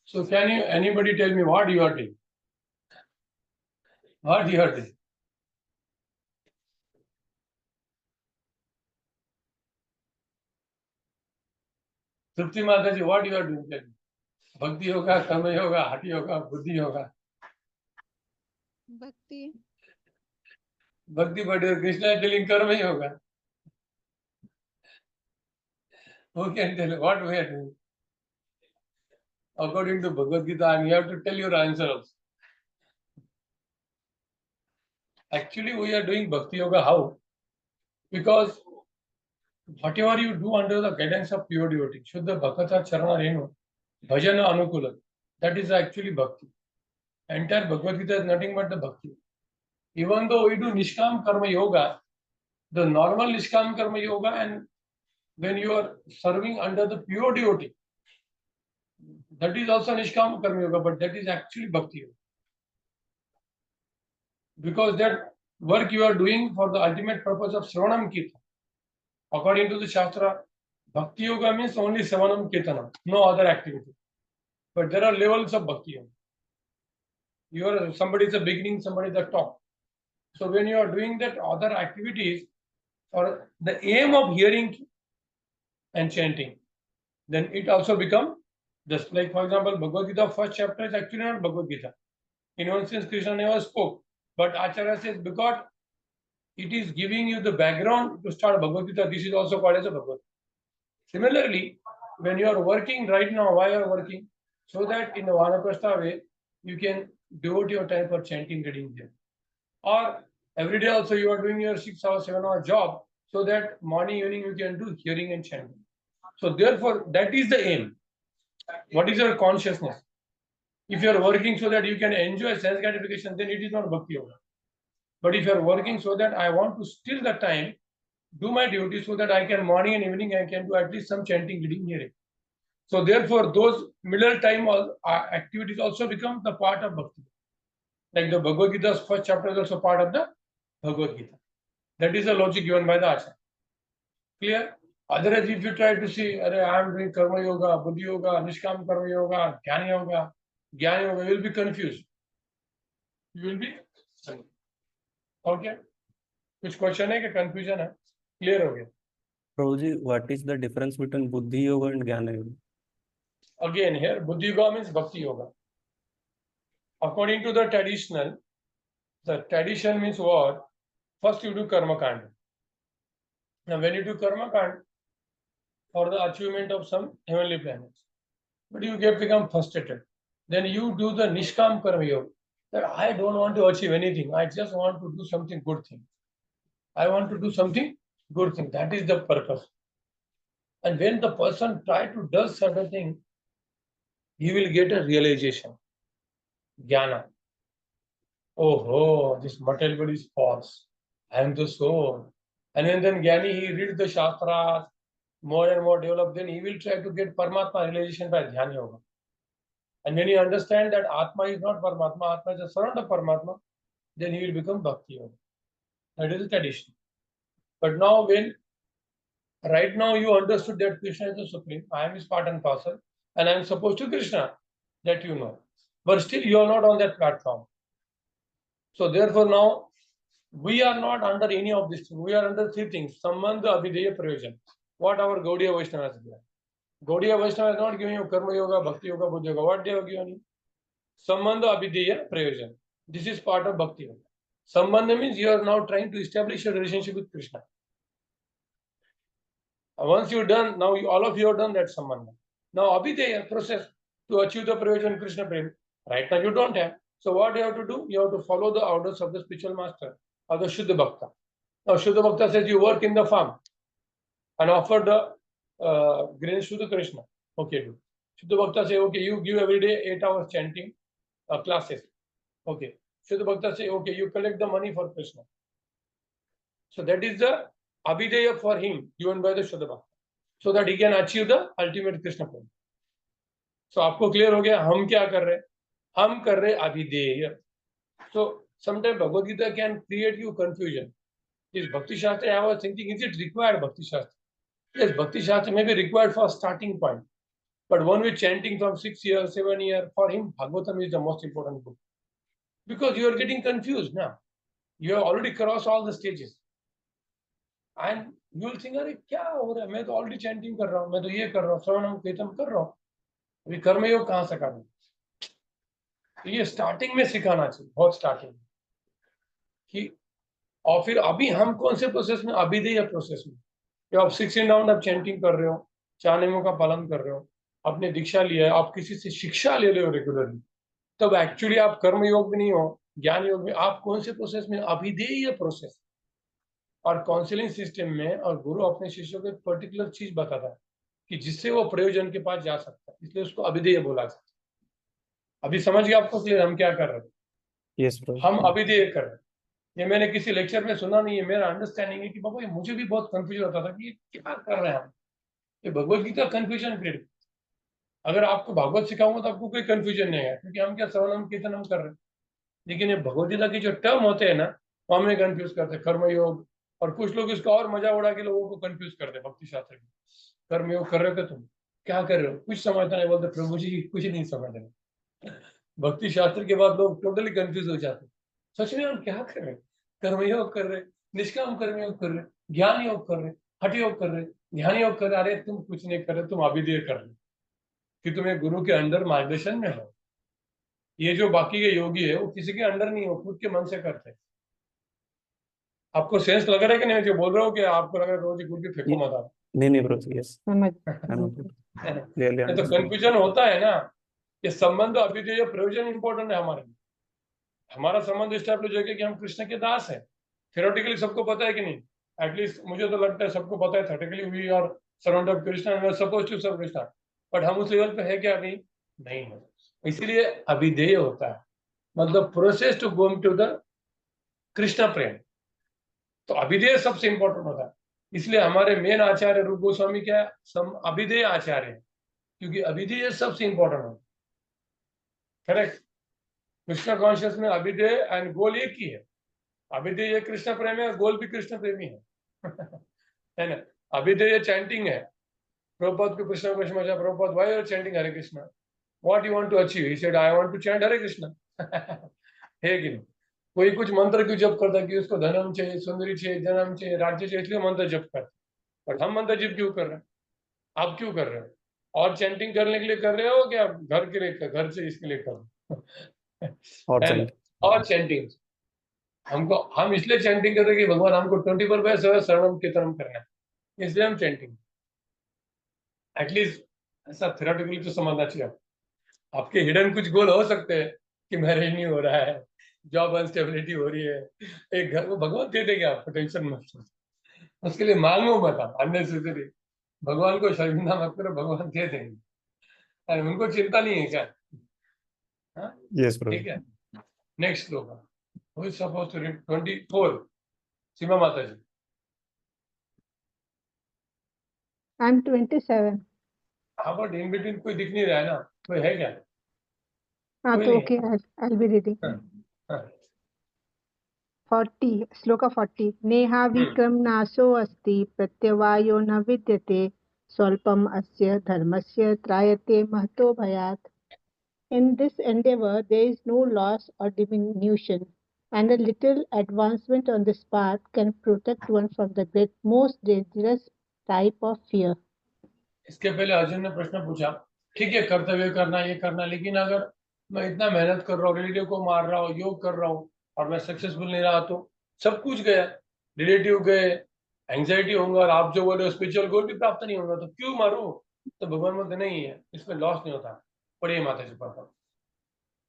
[SPEAKER 1] So can you anybody tell me what you are doing? What you are doing? Trupti Mataji, what you are doing? Tell me. Bhakti Yoga, Karma Yoga, Hatha Yoga, Buddhi Yoga.
[SPEAKER 16] Bhakti.
[SPEAKER 1] Bhakti, but Krishna is telling Karma Yoga. Who can tell what we are doing? According to Bhagavad Gita, and you have to tell your answer also. Actually, we are doing Bhakti Yoga. How? Because whatever you do under the guidance of pure devotee, Shuddha Bhakata Charana Renu, Bhajana Anukula, that is actually Bhakti. Entire Bhagavad Gita is nothing but the Bhakti. Even though we do Nishkam Karma Yoga, the normal Nishkam Karma Yoga, and when you are serving under the pure devotee, that is also Nishkam Karma Yoga, but that is actually Bhakti Yoga. Because that work you are doing for the ultimate purpose of Shravanam Kirtan. According to the Shastra, Bhakti Yoga means only Shravanam Kirtanam, no other activity. But there are levels of Bhakti Yoga. Somebody is the beginning, somebody is the top. So when you are doing that other activities for the aim of hearing and chanting, then it also becomes just like, for example, Bhagavad Gita first chapter is actually not Bhagavad Gita. In one sense, Krishna never spoke. But Acharya says, because it is giving you the background to start Bhagavad Gita, this is also called as a Bhagavad Gita. Similarly, when you are working right now, why you are working? So that in the Vanaprastha way, you can devote your time for chanting, reading them. Or every day also you are doing your 6 hour, 7 hour job, so that morning, evening you can do hearing and chanting. So therefore, that is the aim. What is your consciousness? If you are working so that you can enjoy sense gratification, then it is not Bhakti Yoga. But if you are working so that I want to steal the time, do my duty so that I can morning and evening I can do at least some chanting, reading, hearing. So therefore, those middle time activities also become the part of Bhakti. Like the Bhagavad Gita's first chapter is also part of the Bhagavad Gita. That is the logic given by the Acharya. Clear? Otherwise, if you try to see, I am doing Karma Yoga, Buddhi Yoga, Nishkam Karma Yoga, Jnana Yoga, you will be confused. You will be okay. Which question है कि confusion है? Clear हो गया?
[SPEAKER 7] Prabhuji, what is the difference between Buddhi Yoga and Jnana Yoga?
[SPEAKER 1] Again, here Buddhi Yoga means Bhakti Yoga. According to the tradition means what? First you do Karma Kanda. Now when you do Karma Kanda for the achievement of some heavenly planets, but you become frustrated. Then you do the Nishkam Karma Yoga. That I don't want to achieve anything. I just want to do something good thing. I want to do something good thing. That is the purpose. And when the person try to do certain thing, he will get a realization. Jnana. Oh, this material world is false. I am the soul. And then Jnani, he reads the Shastras, more and more developed, then he will try to get Paramatma realization by Dhyana Yoga. And when you understand that Atma is not Paramatma, Atma is a servant of Paramatma, then he will become Bhakti Yoga. That is the tradition. But now right now you understood that Krishna is the Supreme, I am his part and parcel, and I am supposed to Krishna, that you know. But still you are not on that platform. So therefore now, we are not under any of these things. We are under three things. Sambandha, Abhideya, Prayojan. What our Gaudiya Vaishnavas have given. Gaudiya Vaishnava is not giving you Karma Yoga, Bhakti Yoga, Buddha Yoga. What they have given you? Sambandha, Abhideya, Prayojan. This is part of Bhakti Yoga. Sambandha means you are now trying to establish a relationship with Krishna. Once you're done, now all of you have done that Sambandha. Now Abhideya process to achieve the Prayojan Krishna Prem. Right now you don't have. So what you have to do? You have to follow the orders of the spiritual master or the Shuddha Bhakta. Now Shuddha Bhakta says you work in the farm and offer the grains to the Krishna. Okay, do. Shuddha Bhakta say, okay, you give every day 8 hours chanting classes. Okay. Shuddha Bhakta say, okay, you collect the money for Krishna. So that is the abhideya for him given by the Shuddha Bhakta, so that he can achieve the ultimate Krishna point. So आपको clear हो गया हम क्या कर रहे हैं? हम कर रहे अभिधेय. So sometimes Bhagavad Gita can create you confusion. Is Bhakti Shastri? I was thinking, is it required Bhakti Shastri? Yes, Bhakti Shastri may be required for starting point, but one with chanting from 6 years, 7 years, for him Bhagavatam is the most important book, because you are getting confused now. You have already crossed all the stages, and you will think, अरे क्या हो रहा है? मैं तो already chanting कर रहा हूँ, मैं तो ये कर रहा हूँ, श्रवणम कीर्तन कर रहा हूँ, अभी कर्मयोग कहाँ से करूँ? तो ये स्टार्टिंग में सिखाना चाहिए, बहुत स्टार्टिंग कि. और फिर अभी हम कौन से प्रोसेस में? अभिधेय प्रोसेस में. जब आप 16 राउंड आप चैंटिंग कर रहे हो, 4 नियमों का पालन कर रहे हो, आपने दीक्षा लिया है, आप किसी से शिक्षा ले रहे हो रेगुलरली, तब एक्चुअली आप कर्म योग में नहीं हो, ज्ञान योग में. आप कौन से प्रोसेस में? अभिधेय प्रोसेस. और काउंसलिंग सिस्टम में और गुरु अपने शिष्यों को एक पर्टिकुलर चीज बताता है कि जिससे वो प्रयोजन के पास जा सकता है, इसलिए उसको अभिधेय बोला जाता है. अभी समझ गया आपको क्लियर हम क्या कर रहे हैं?
[SPEAKER 7] Yes bro.
[SPEAKER 1] हम अभिधेय कर रहे हैं. ये मैंने किसी लेक्चर में सुना नहीं है, मेरा अंडरस्टैंडिंग है कि बाबा ये मुझे भी बहुत कंफ्यूजन होता था कि ये क्या कर रहे हैं हम. ये भगवत गीता कंफ्यूजन क्रिएट. अगर आपको भागवत सिखाऊंगा तो आपको कोई कंफ्यूजन नहीं है, क्योंकि हम क्या श्रवणम कीर्तन हम कर रहे हैं. लेकिन ये भगवत गीता की जो टर्म होते हैं ना, वो हमें कंफ्यूज करते हैं. कर्मयोग, और कुछ लोग इसका और मजा उड़ा के लोगों को कंफ्यूज करते हैं भक्ति शास्त्र में. कर्मयोग कर रहे हो, तुम क्या कर रहे हो? कुछ समझता नहीं. बोलते प्रभु जी कुछ नहीं समझ रहे. भक्ति शास्त्र के बाद लोग टोटली कंफ्यूज हो जाते हैं. सच में हम क्या कर रहे हैं? कर्मयोग कर रहे, निष्काम कर्मयोग कर रहे, ज्ञान योग कर रहे, हठ योग कर रहे, ध्यान योग कर रहे. अरे तुम कुछ नहीं कर रहे, तुम अभिधेय कर रहे कि तुम्हें गुरु के अंडर मार्गदर्शन में हो. ये जो बाकी के योगी है वो किसी के अंडर नहीं हो, खुद के मन से करते हैं. आपको सेंस लग रहा है कि नहीं जो बोल रहा हूँ? कि आपको लग रहा है रोज गुरु के फेंको मत आप.
[SPEAKER 7] नहीं ब्रो. यस.
[SPEAKER 1] ये तो कंफ्यूजन होता है ना. ये संबंध अभिधेय प्रयोजन इंपॉर्टेंट है हमारे लिए. हमारा संबंध इस्टेब्लिश हो गया कि हम कृष्ण के दास हैं. थियोरेटिकली सबको पता है कि नहीं? एटलीस्ट मुझे तो लगता है सबको पता है. Theoretically we are surround of Krishna and we are supposed to serve Krishna, but हम उस लेवल पे है क्या? अभी नहीं है. इसीलिए अभिधेय होता है, मतलब process to go to the Krishna prem. तो अभिधेय सबसे इंपॉर्टेंट होता है. इसलिए हमारे मेन आचार्य रूप गोस्वामी क्या है? सब अभिधेय आचार्य है, क्योंकि अभिधेय सबसे इंपॉर्टेंट होता है. करेक्ट. कृष्ण कॉन्शियस में अभिधेय एंड गोल एक ही है. अभिधेय कृष्ण प्रेम है, गोल भी कृष्ण प्रेमी है ना. अभिधेय चैंटिंग है. प्रभुपाद को कृष्ण को समझा, Prabhupada why are chanting Hare Krishna? What you want to achieve? He said I want to chant Hare Krishna. है कि नहीं? कोई कुछ मंत्र क्यों जप करता है कि उसको धनम चाहिए, सुंदरी चाहिए, जन्म चाहिए, राज्य चाहिए, इसलिए मंत्र जप करते. बट हम मंत्र जप क्यों कर रहे हैं? आप क्यों कर रहे हो? और चैंटिंग करने के लिए कर रहे हो क्या? घर के लिए, घर से इसके लिए कर रहे हो. और चैंटिंग हमको, हम इसलिए चैंटिंग कर रहे हैं कि भगवान हमको 24/7 शरणम कीर्तनम करना है, इसलिए हम चैंटिंग. एटलीस्ट ऐसा थ्योरेटिकली तो समझना चाहिए. आपके हिडन कुछ गोल हो सकते हैं कि मैरिज नहीं हो रहा है, जॉब अनस्टेबिलिटी हो रही है, एक घर को भगवान दे देंगे. आपको टेंशन मत लो, उसके लिए मांगो मत आप अननेसेसरी. भगवान को शर्मिंदा मत करो, भगवान दे देंगे. अरे उनको चिंता नहीं है क्या?
[SPEAKER 7] Yes bro.
[SPEAKER 1] ठीक है. नेक्स्ट श्लोक. Who is supposed to read 24? सीमा माता जी.
[SPEAKER 6] I'm 27.
[SPEAKER 1] हाँ, बट इन बिटवीन कोई दिख नहीं रहा है ना, कोई है क्या?
[SPEAKER 6] हाँ
[SPEAKER 1] कोई
[SPEAKER 6] तो
[SPEAKER 1] नहीं
[SPEAKER 6] ओके, I'll be reading.
[SPEAKER 1] हाँ.
[SPEAKER 6] 40 श्लोक 40. नेहा विक्रम नाशो अस्ति प्रत्यवायो न विद्यते स्वल्पम अस्य धर्मस्य त्रायते महतो भयात्. In this endeavor there is no loss or diminution, and a little advancement on this path can protect one from the most dangerous type of fear.
[SPEAKER 1] इसके पहले अर्जुन ने प्रश्न पूछा, ठीक है कर्तव्य करना, ये करना, लेकिन अगर मैं इतना मेहनत कर रहा हूँ, रिलेटिव को मार रहा हूँ, योग कर रहा हूँ, और मैं सक्सेसफुल नहीं रहा, तो सब कुछ गया. रिलेटिव गए, एंग्जाइटी होगा, और आप जो बोले स्पिरिचुअल गोल भी प्राप्त नहीं होगा, तो क्यों मारू? तो भगवान बोलते नहीं है, इसमें लॉस नहीं होता. पढ़िए माता जी.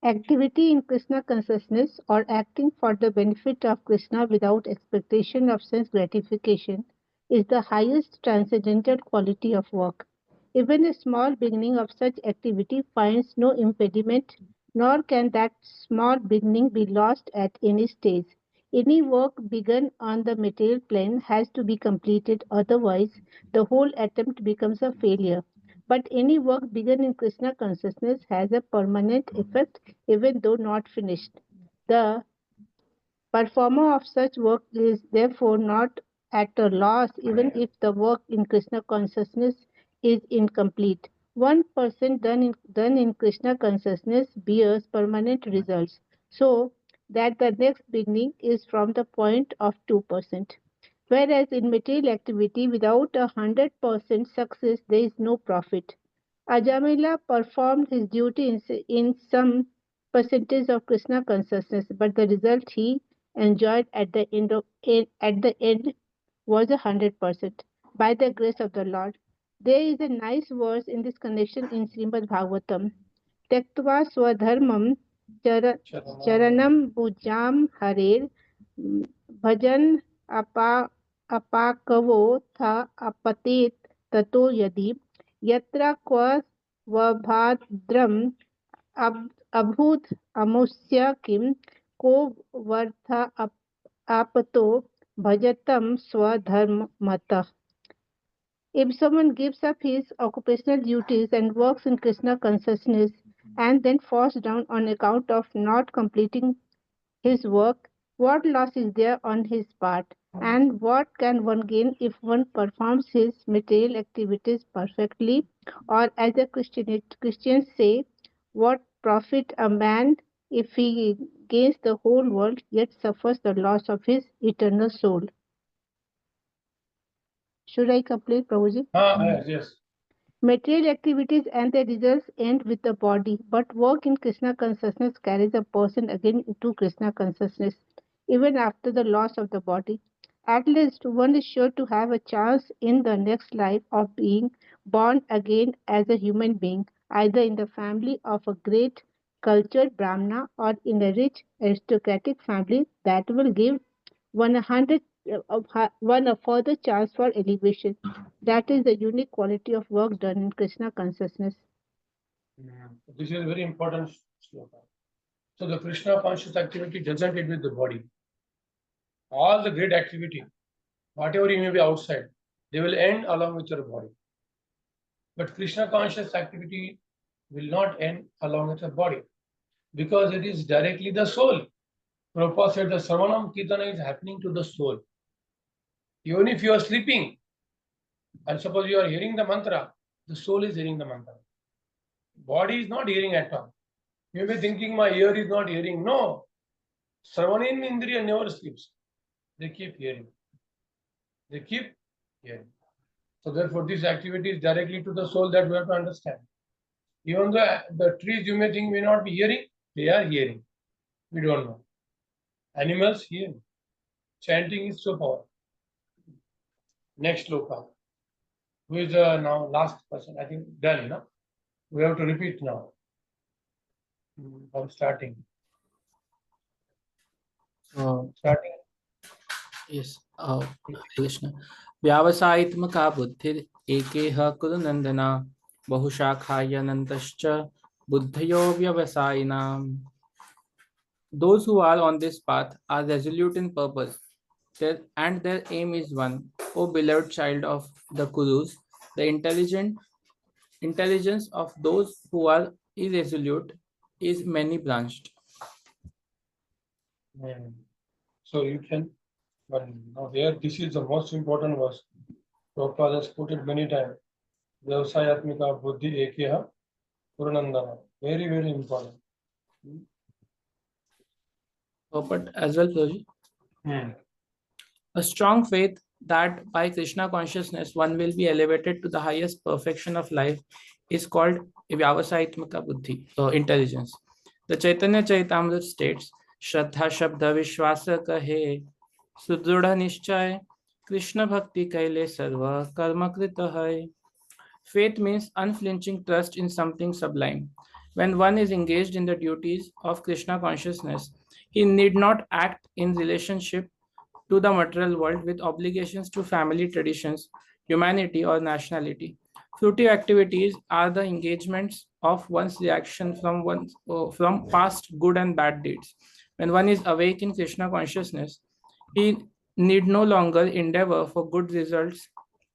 [SPEAKER 6] Activity in Krishna consciousness or acting for the benefit of Krishna without expectation of sense gratification is the highest transcendental quality of work. Even a small beginning of such activity finds no impediment, nor can that small beginning be lost at any stage. Any work begun on the material plane has to be completed, otherwise, the whole attempt becomes a failure. But any work begun in Krishna consciousness has a permanent effect even though not finished. The performer of such work is therefore not at a loss even if the work in Krishna consciousness is incomplete. 1% done in Krishna consciousness bears permanent results, so that the next beginning is from the point of 2%. Whereas in material activity, without 100% success, there is no profit. Ajamila performed his duty in some percentage of Krishna consciousness, but the result he enjoyed at the end was 100% by the grace of the Lord. There is a nice verse in this connection in Srimad Bhagavatam. Tektva swadharmam charanam bhujam harer bhajan apakavo tha apatit tato yadi yatra kwa vabhadram abhut amusya kim ko vartha apato bhajatam swadharmata. If someone gives up his occupational duties and works in Krishna consciousness and then falls down on account of not completing his work, what loss is there on his part? And what can one gain if one performs his material activities perfectly? Or as the Christians say, what profit a man if he gains the whole world yet suffers the loss of his eternal soul? Should I complete, Prabhuji?
[SPEAKER 1] Yes.
[SPEAKER 6] Material activities and their results end with the body, but work in Krishna consciousness carries a person again into Krishna consciousness, even after the loss of the body. At least one is sure to have a chance in the next life of being born again as a human being, either in the family of a great cultured Brahmana or in a rich aristocratic family that will give one a further chance for elevation. That is the unique quality of work done in Krishna consciousness.
[SPEAKER 1] This is a very important sloka. So the Krishna conscious activity doesn't end with the body. All the great activity, whatever you may be outside, they will end along with your body. But Krishna conscious activity will not end along with your body because it is directly the soul. Prabhupada said the Sarvanam Kirtana is happening to the soul. Even if you are sleeping, and suppose you are hearing the mantra, the soul is hearing the mantra. Body is not hearing at all. You may be thinking my ear is not hearing. No. Sarvanin Indriya never sleeps. They keep hearing. They keep hearing. So therefore this activity is directly to the soul that we have to understand. Even though the trees you may think may not be hearing, they are hearing. We don't know. Animals hear. Chanting is so powerful. Next sloka. Who is now last person? I think done, no? We have to repeat now. From starting. Starting.
[SPEAKER 3] Yes. Krishna. व्यावसायित्मका बुद्धिर एकेह कुरु नंदना बहुशाखायनन्तश्च बुद्धयो व्यवसायिनाम्. Those who are on this path are resolute in purpose, and their aim is one. O beloved child of the Kurus, the intelligence of those who are irresolute is many branched.
[SPEAKER 1] So you can, but now here this is the most important verse. Prabhupada has put it many times. Vyavasayatmika buddhi ekeha purnandana. Very, very important.
[SPEAKER 3] But as well, Prabhuji, a strong faith that by Krishna consciousness one will be elevated to the highest perfection of life is called Vyavasayitmaka Buddhi, intelligence. The Chaitanya Chaitamrita states, Shraddha Shabda Vishwasa Kahe, Sudruda Nishchay, Krishna Bhakti Kaile Sarva Karma Krita Hai. Faith means unflinching trust in something sublime. When one is engaged in the duties of Krishna consciousness, he need not act in relationship to the material world with obligations to family traditions, humanity, or nationality. Fruitive activities are the engagements of one's reaction from past good and bad deeds. When one is awake in Krishna consciousness, he need no longer endeavor for good results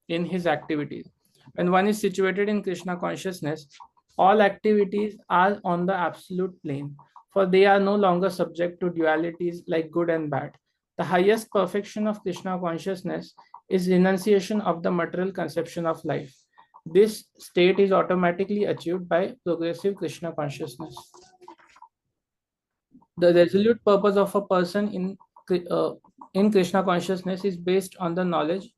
[SPEAKER 3] in his activities. When one is situated in Krishna consciousness, all activities are on the absolute plane, for they are no longer subject to dualities like good and bad. The highest perfection of Krishna consciousness is renunciation of the material conception of life. This state is automatically achieved by progressive Krishna consciousness. The resolute purpose of a person in Krishna consciousness is based on the knowledge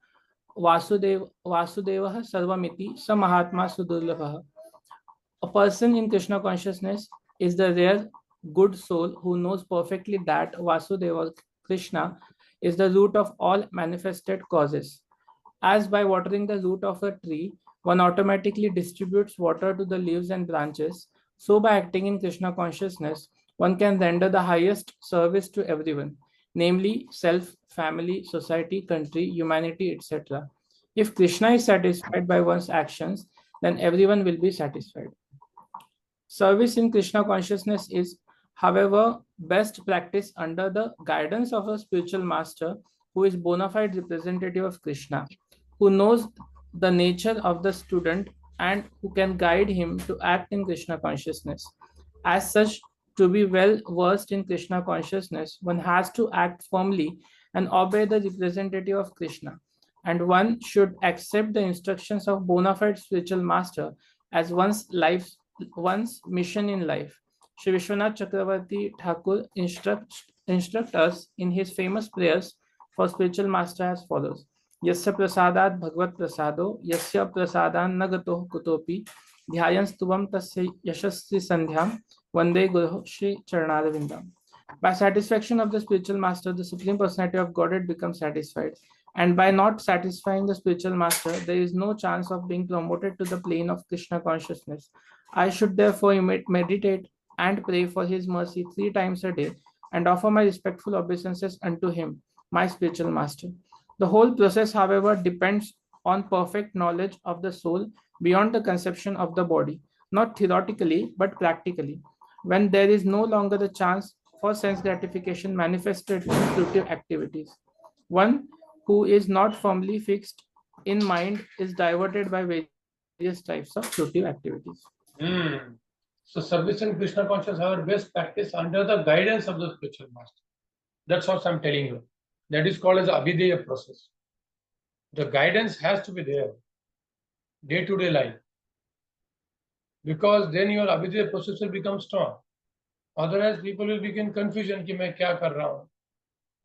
[SPEAKER 3] Vasudeva Sarvamiti Sa Mahatma Sudurlabha. A person in Krishna consciousness is the rare good soul who knows perfectly that Vasudeva Krishna is the root of all manifested causes. As by watering the root of a tree, one automatically distributes water to the leaves and branches, so by acting in Krishna consciousness, one can render the highest service to everyone, namely self, family, society, country, humanity, etc. If Krishna is satisfied by one's actions, then everyone will be satisfied. Service in Krishna consciousness is, however, best practiced under the guidance of a spiritual master who is bona fide representative of Krishna, who knows the nature of the student and who can guide him to act in Krishna consciousness. As such, to be well versed in Krishna consciousness, one has to act firmly and obey the representative of Krishna, and one should accept the instructions of bona fide spiritual master as one's mission in life. Shri Vishwanath Chakravarti Thakur instruct us in his famous prayers for spiritual master as follows. Yasya prasadat bhagavad prasado, yasya prasadan nagato kutopi, dhyayanstuvam tasya yashasvi sandhyam, vande guru Shri Charanarvindam. By satisfaction of the spiritual master, the Supreme Personality of Godhead becomes satisfied. And by not satisfying the spiritual master, there is no chance of being promoted to the plane of Krishna consciousness. I should therefore meditate and pray for his mercy 3 times a day and offer my respectful obeisances unto him, my spiritual master. The whole process, however, depends on perfect knowledge of the soul beyond the conception of the body, not theoretically but practically. When there is no longer the chance for sense gratification manifested in fruitive activities, one who is not firmly fixed in mind is diverted by various types of fruitive activities.
[SPEAKER 1] So service in Krishna consciousness are best practice under the guidance of the spiritual master. That's what I'm telling you. That is called as Abhideya process. The guidance has to be there, day-to-day life. Because then your Abhideya process will become strong. Otherwise, people will begin confusion कि मैं क्या कर रहा हूँ,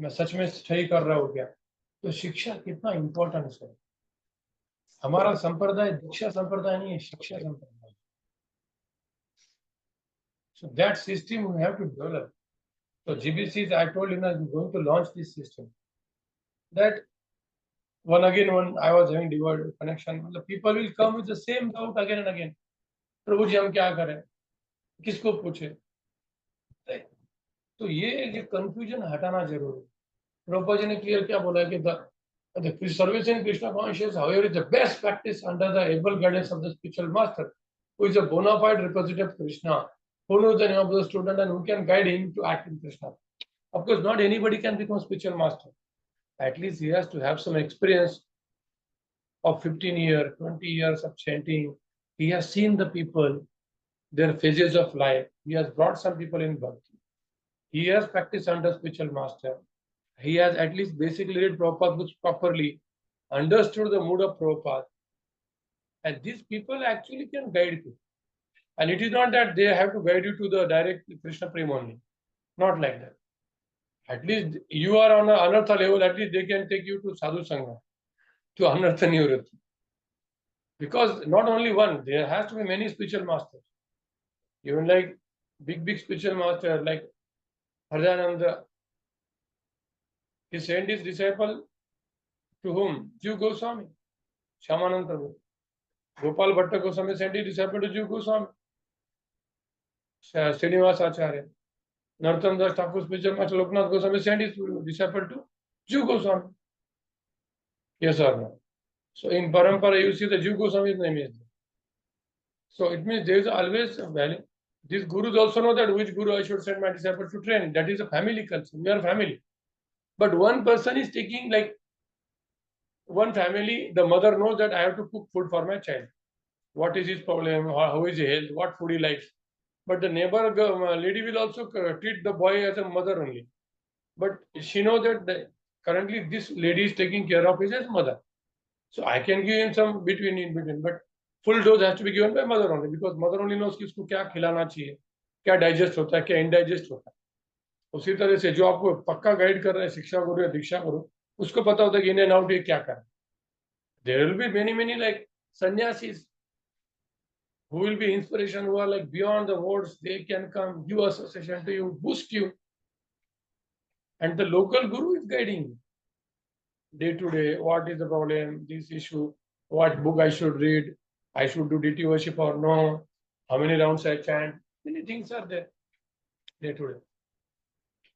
[SPEAKER 1] मैं सच में सही कर रहा हूँ क्या? तो शिक्षा कितना इम्पोर्टेंट है. हमारा संप्रदाय दीक्षा संप्रदाय नहीं है, शिक्षा संप्रदाय. So that system we have to develop. So GBCs, I told him I'm going to launch this system. That when I was having devoid connection, the people will come with the same doubt again and again. प्रभु जी हम क्या करें, किसको पूछे? तो ये confusion हटाना जरूरी है. प्रभुपाद जी ने क्लियर क्या बोला कि the service in Krishna consciousness, however, is the best practice under the able guidance of the spiritual master, who is a bona fide representative of Krishna, who knows the name of the student and who can guide him to act in Krishna. Of course, not anybody can become spiritual master. At least he has to have some experience of 15 years, 20 years of chanting. He has seen the people, their phases of life. He has brought some people in bhakti. He has practiced under spiritual master. He has at least basically read Prabhupada books properly, understood the mood of Prabhupada. And these people actually can guide you. And it is not that they have to guide you to the direct Krishna Prema only. Not like that. At least you are on an anartha level, at least they can take you to sadhu sangha, to anartha nivritti. Because not only one, there has to be many spiritual masters. Even like big spiritual master like Haridananda, he sent his disciple to whom? Jiva Goswami, Shyamananda Prabhu. Gopal Bhatta Goswami sent his disciple to Jiva Goswami. Srinivas Acharya. Narottam Das Thakur's picture, Master Loknath Goswami sent his disciple to Jiva Goswami. Yes or no? So in Parampara, you see the Jiva Goswami's name is there. So it means there is always a value. These gurus also know that which guru I should send my disciple to train. That is a family culture. We are family. But one person is taking, like, one family, the mother knows that I have to cook food for my child. What is his problem? How is his health? What food he likes? But the neighbor lady will also treat the boy as a mother only. But she knows that currently this lady is taking care of his as mother. So I can give him some in between. But full dose has to be given by mother only, because mother only knows कि उसको क्या खिलाना चाहिए, क्या digest होता है, क्या इनडाइजेस्ट होता है. उसी तरह से जो आपको पक्का गाइड कर रहे हैं, शिक्षा गुरु या दीक्षा गुरु, उसको पता होता है कि इन एंड आउट ये क्या कर. There will be many like sannyasis who will be inspiration, who are like beyond the words. They can come, give association to you, boost you. And the local guru is guiding you. Day to day, what is the problem, this issue, what book I should read, I should do deity worship or no, how many rounds I chant. Many things are there day to day.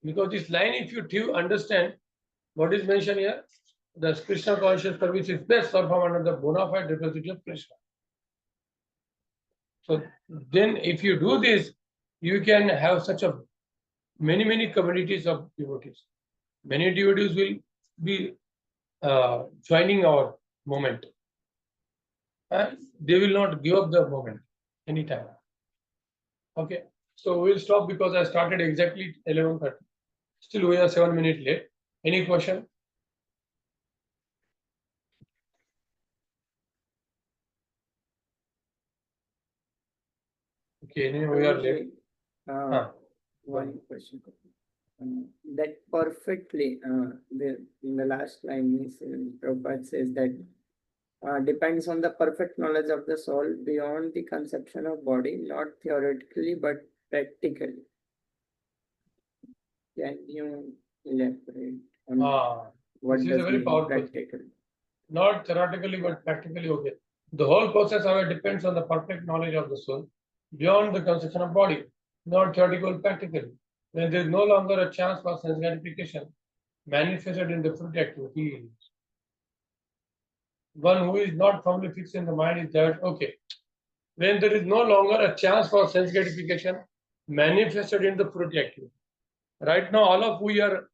[SPEAKER 1] Because this line, if you understand what is mentioned here, the Krishna conscious service is best performed under the bona fide representative of Krishna. So then if you do this, you can have such a many communities of devotees. Many devotees will be joining our movement. And they will not give up the movement anytime. Okay. So we'll stop because I started exactly 11:30. Still we are 7 minutes late. Any question? Okay, anyway, we are late.
[SPEAKER 2] One question. That perfectly, in the last line, Prabhupada says that depends on the perfect knowledge of the soul beyond the conception of body, not theoretically but practically. Can you elaborate on what
[SPEAKER 1] this
[SPEAKER 2] does
[SPEAKER 1] is a very
[SPEAKER 2] mean
[SPEAKER 1] powerful.
[SPEAKER 2] practical?
[SPEAKER 1] Not theoretically but practically. Okay. The whole process of it depends on the perfect knowledge of the soul beyond the conception of body, not theoretical, practically. When there is no longer a chance for sense gratification manifested in the fruit activity. One who is not firmly fixed in the mind is that, okay, when there is no longer a chance for sense gratification manifested in the fruit activity. Right now, all of we are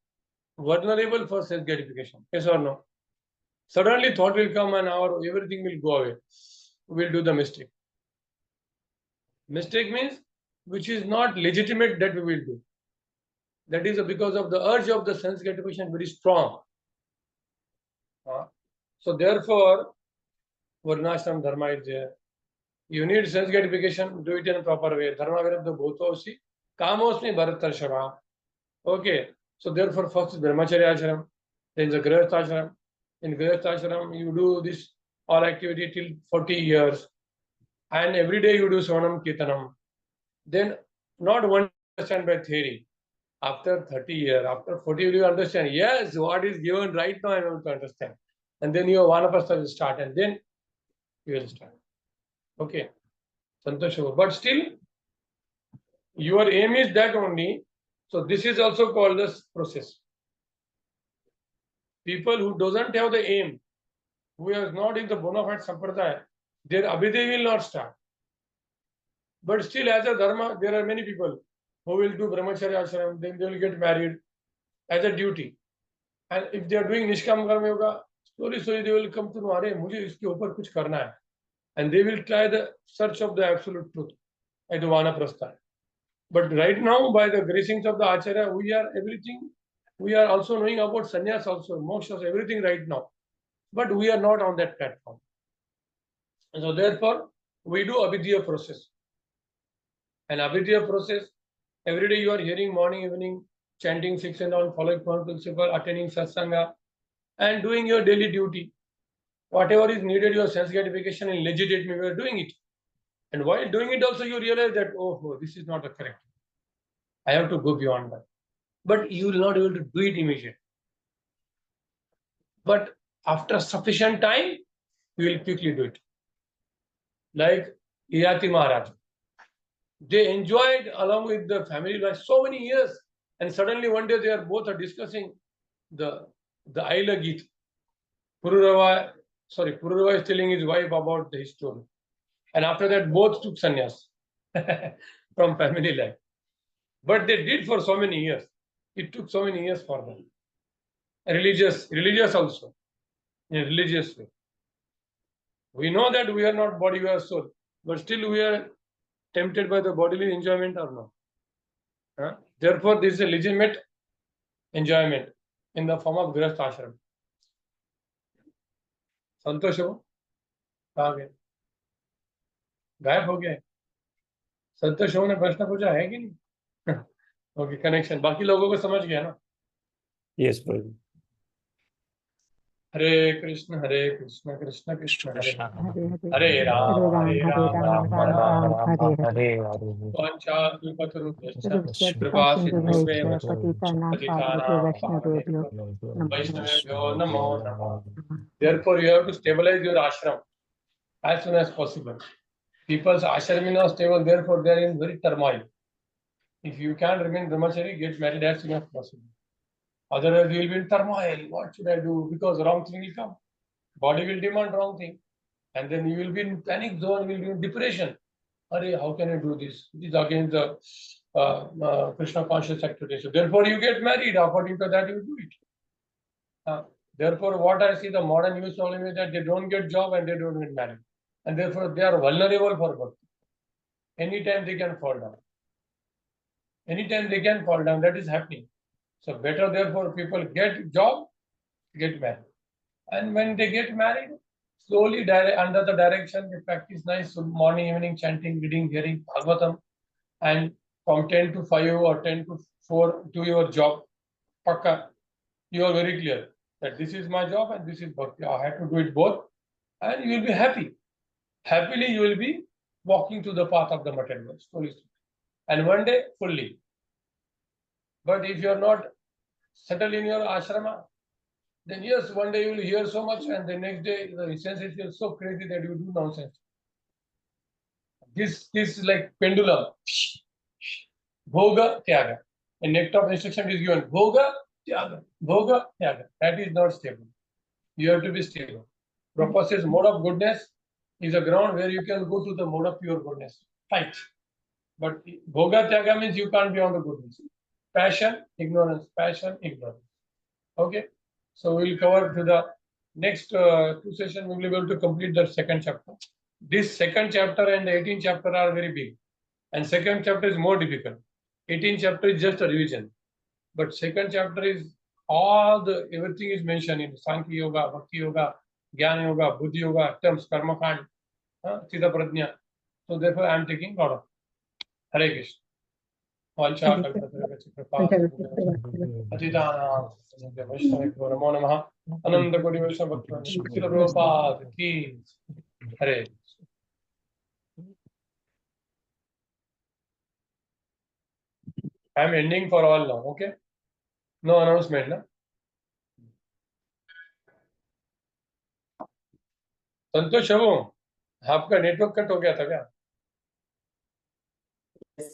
[SPEAKER 1] vulnerable for sense gratification. Yes or no? Suddenly thought will come and everything will go away. We will do the mistake. Mistake means which is not legitimate that we will do. That is because of the urge of the sense gratification very strong. So therefore, Varnashram dharma is there. You need sense gratification, do it in a proper way. Dharma viruddha bhutosi, kamosmi bharatarshava. Okay. So therefore, first is brahmacharya ashram, then the grihastha ashram. In grihastha ashram, you do this all activity till 40 years. And every day you do Swanam Kirtanam. Then not one understand by theory. After 30 years, after 40 years, you understand, yes, what is given right now, I am able to understand. And then your Vanapastha will start, and then you will start. Okay. Santosha. But still, your aim is that only. So this is also called this process. People who doesn't have the aim, who is not in the bona fide sampradaya, their abhidaya will not start. But still, as a dharma, there are many people who will do brahmacharya ashram, then they will get married as a duty. And if they are doing nishkam karma yoga, slowly they will come to know, "Arey, mujhe iske upar kuch karna hai." And they will try the search of the absolute truth at the Vanaprastha. But right now, by the gracings of the Acharya, we are everything. We are also knowing about sannyas also, moksha, everything right now. But we are not on that platform. And so therefore, we do avidya process. And avidya process, every day you are hearing morning, evening, chanting 6 and all, following one principle, attending satsanga, and doing your daily duty. Whatever is needed, your sense gratification in legitimate way, you are doing it. And while doing it also, you realize that, oh, this is not the correct. I have to go beyond that. But you will not be able to do it immediately. But after sufficient time, you will quickly do it. Like Yati Maharaj. They enjoyed along with the family life so many years, and suddenly one day they are both discussing the Aila Geet. Pururava is telling his wife about his story. And after that, both took sannyas from family life. But they did for so many years. It took so many years for them. Religious also, in a religious way. We know that we are not body, we are soul, but still we are tempted by the bodily enjoyment or not. Therefore, this is a legitimate enjoyment in the form of Grihastha ashram. संतोष हो कहाँ गए, गायब हो गए. संतोष हो ने प्रश्न पूछा है कि नहीं? ओके, कनेक्शन बाकी लोगों को समझ गया ना?
[SPEAKER 7] यस प्रभु.
[SPEAKER 1] हरे कृष्ण कृष्ण कृष्ण हरे
[SPEAKER 6] हरे हरे
[SPEAKER 1] हरे राम
[SPEAKER 6] हरे राम
[SPEAKER 1] राम
[SPEAKER 6] राम राम हरे हरे
[SPEAKER 1] वाञ्छाकल्पतरुभ्यश्च
[SPEAKER 6] कृपा
[SPEAKER 1] कृपा
[SPEAKER 6] सिंधु
[SPEAKER 1] सिन्धुभ्येव
[SPEAKER 6] पतितानां
[SPEAKER 1] पतितानां
[SPEAKER 6] पावनेभ्यो वैष्णवेभ्यो
[SPEAKER 1] पावनेभ्यो
[SPEAKER 6] नमो
[SPEAKER 1] वैष्णवेभ्यो नमो नमः. Therefore, you have to stabilize your ashram as soon as possible. People's ashram is not stable, therefore they are in very turmoil. If you can't remain brahmachari, get married as soon as possible. Otherwise, you will be in turmoil. What should I do? Because wrong thing will come. Body will demand wrong thing. And then you will be in panic zone, you will be in depression. Arey, how can I do this? It is against the Krishna conscious activity. So therefore, you get married. According to that, you do it. Therefore, what I see the modern youth problem is that they don't get job and they don't get married. And therefore, they are vulnerable for bhakti. Anytime they can fall down. Anytime they can fall down, that is happening. So better, therefore, people get job, get married. And when they get married, slowly under the direction, they practice nice morning, evening chanting, reading, hearing Bhagavatam, and from 10 to 5 or 10 to 4 do your job. Pakka, you are very clear that this is my job and this is bhakti. I have to do it both, and you will be happy. Happily, you will be walking to the path of the material world, slowly. And one day, fully. But if you are not settled in your ashrama, then yes, one day you will hear so much, and the next day the senses is so crazy that you do nonsense. This is like pendulum. Bhoga, tyaga. A nectar of instruction is given. Bhoga, tyaga. Bhoga, tyaga. That is not stable. You have to be stable. Prabhupada says mode of goodness is a ground where you can go to the mode of pure goodness. Fight. But bhoga, tyaga means you can't be on the goodness. Passion, ignorance. Passion, ignorance. Okay. So we'll cover to the next 2 sessions. We will be able to complete the second chapter. This second chapter and the 18th chapter are very big, and second chapter is more difficult. 18th chapter is just a revision, but second chapter is everything is mentioned in Sankhya Yoga, Bhakti Yoga, Jnana Yoga, Buddhi Yoga, terms, Karma Kand, Chitta Pradnya. So therefore, I am taking lot of Hare Krishna. नमो नमः. अनंत कोटि वैष्णव भक्तवृंद. श्रील प्रभुपाद की हरे. I am ending for all now. Okay. No announcement ना. संतोष बाबू, आपका network cut हो गया था क्या?
[SPEAKER 2] Yes,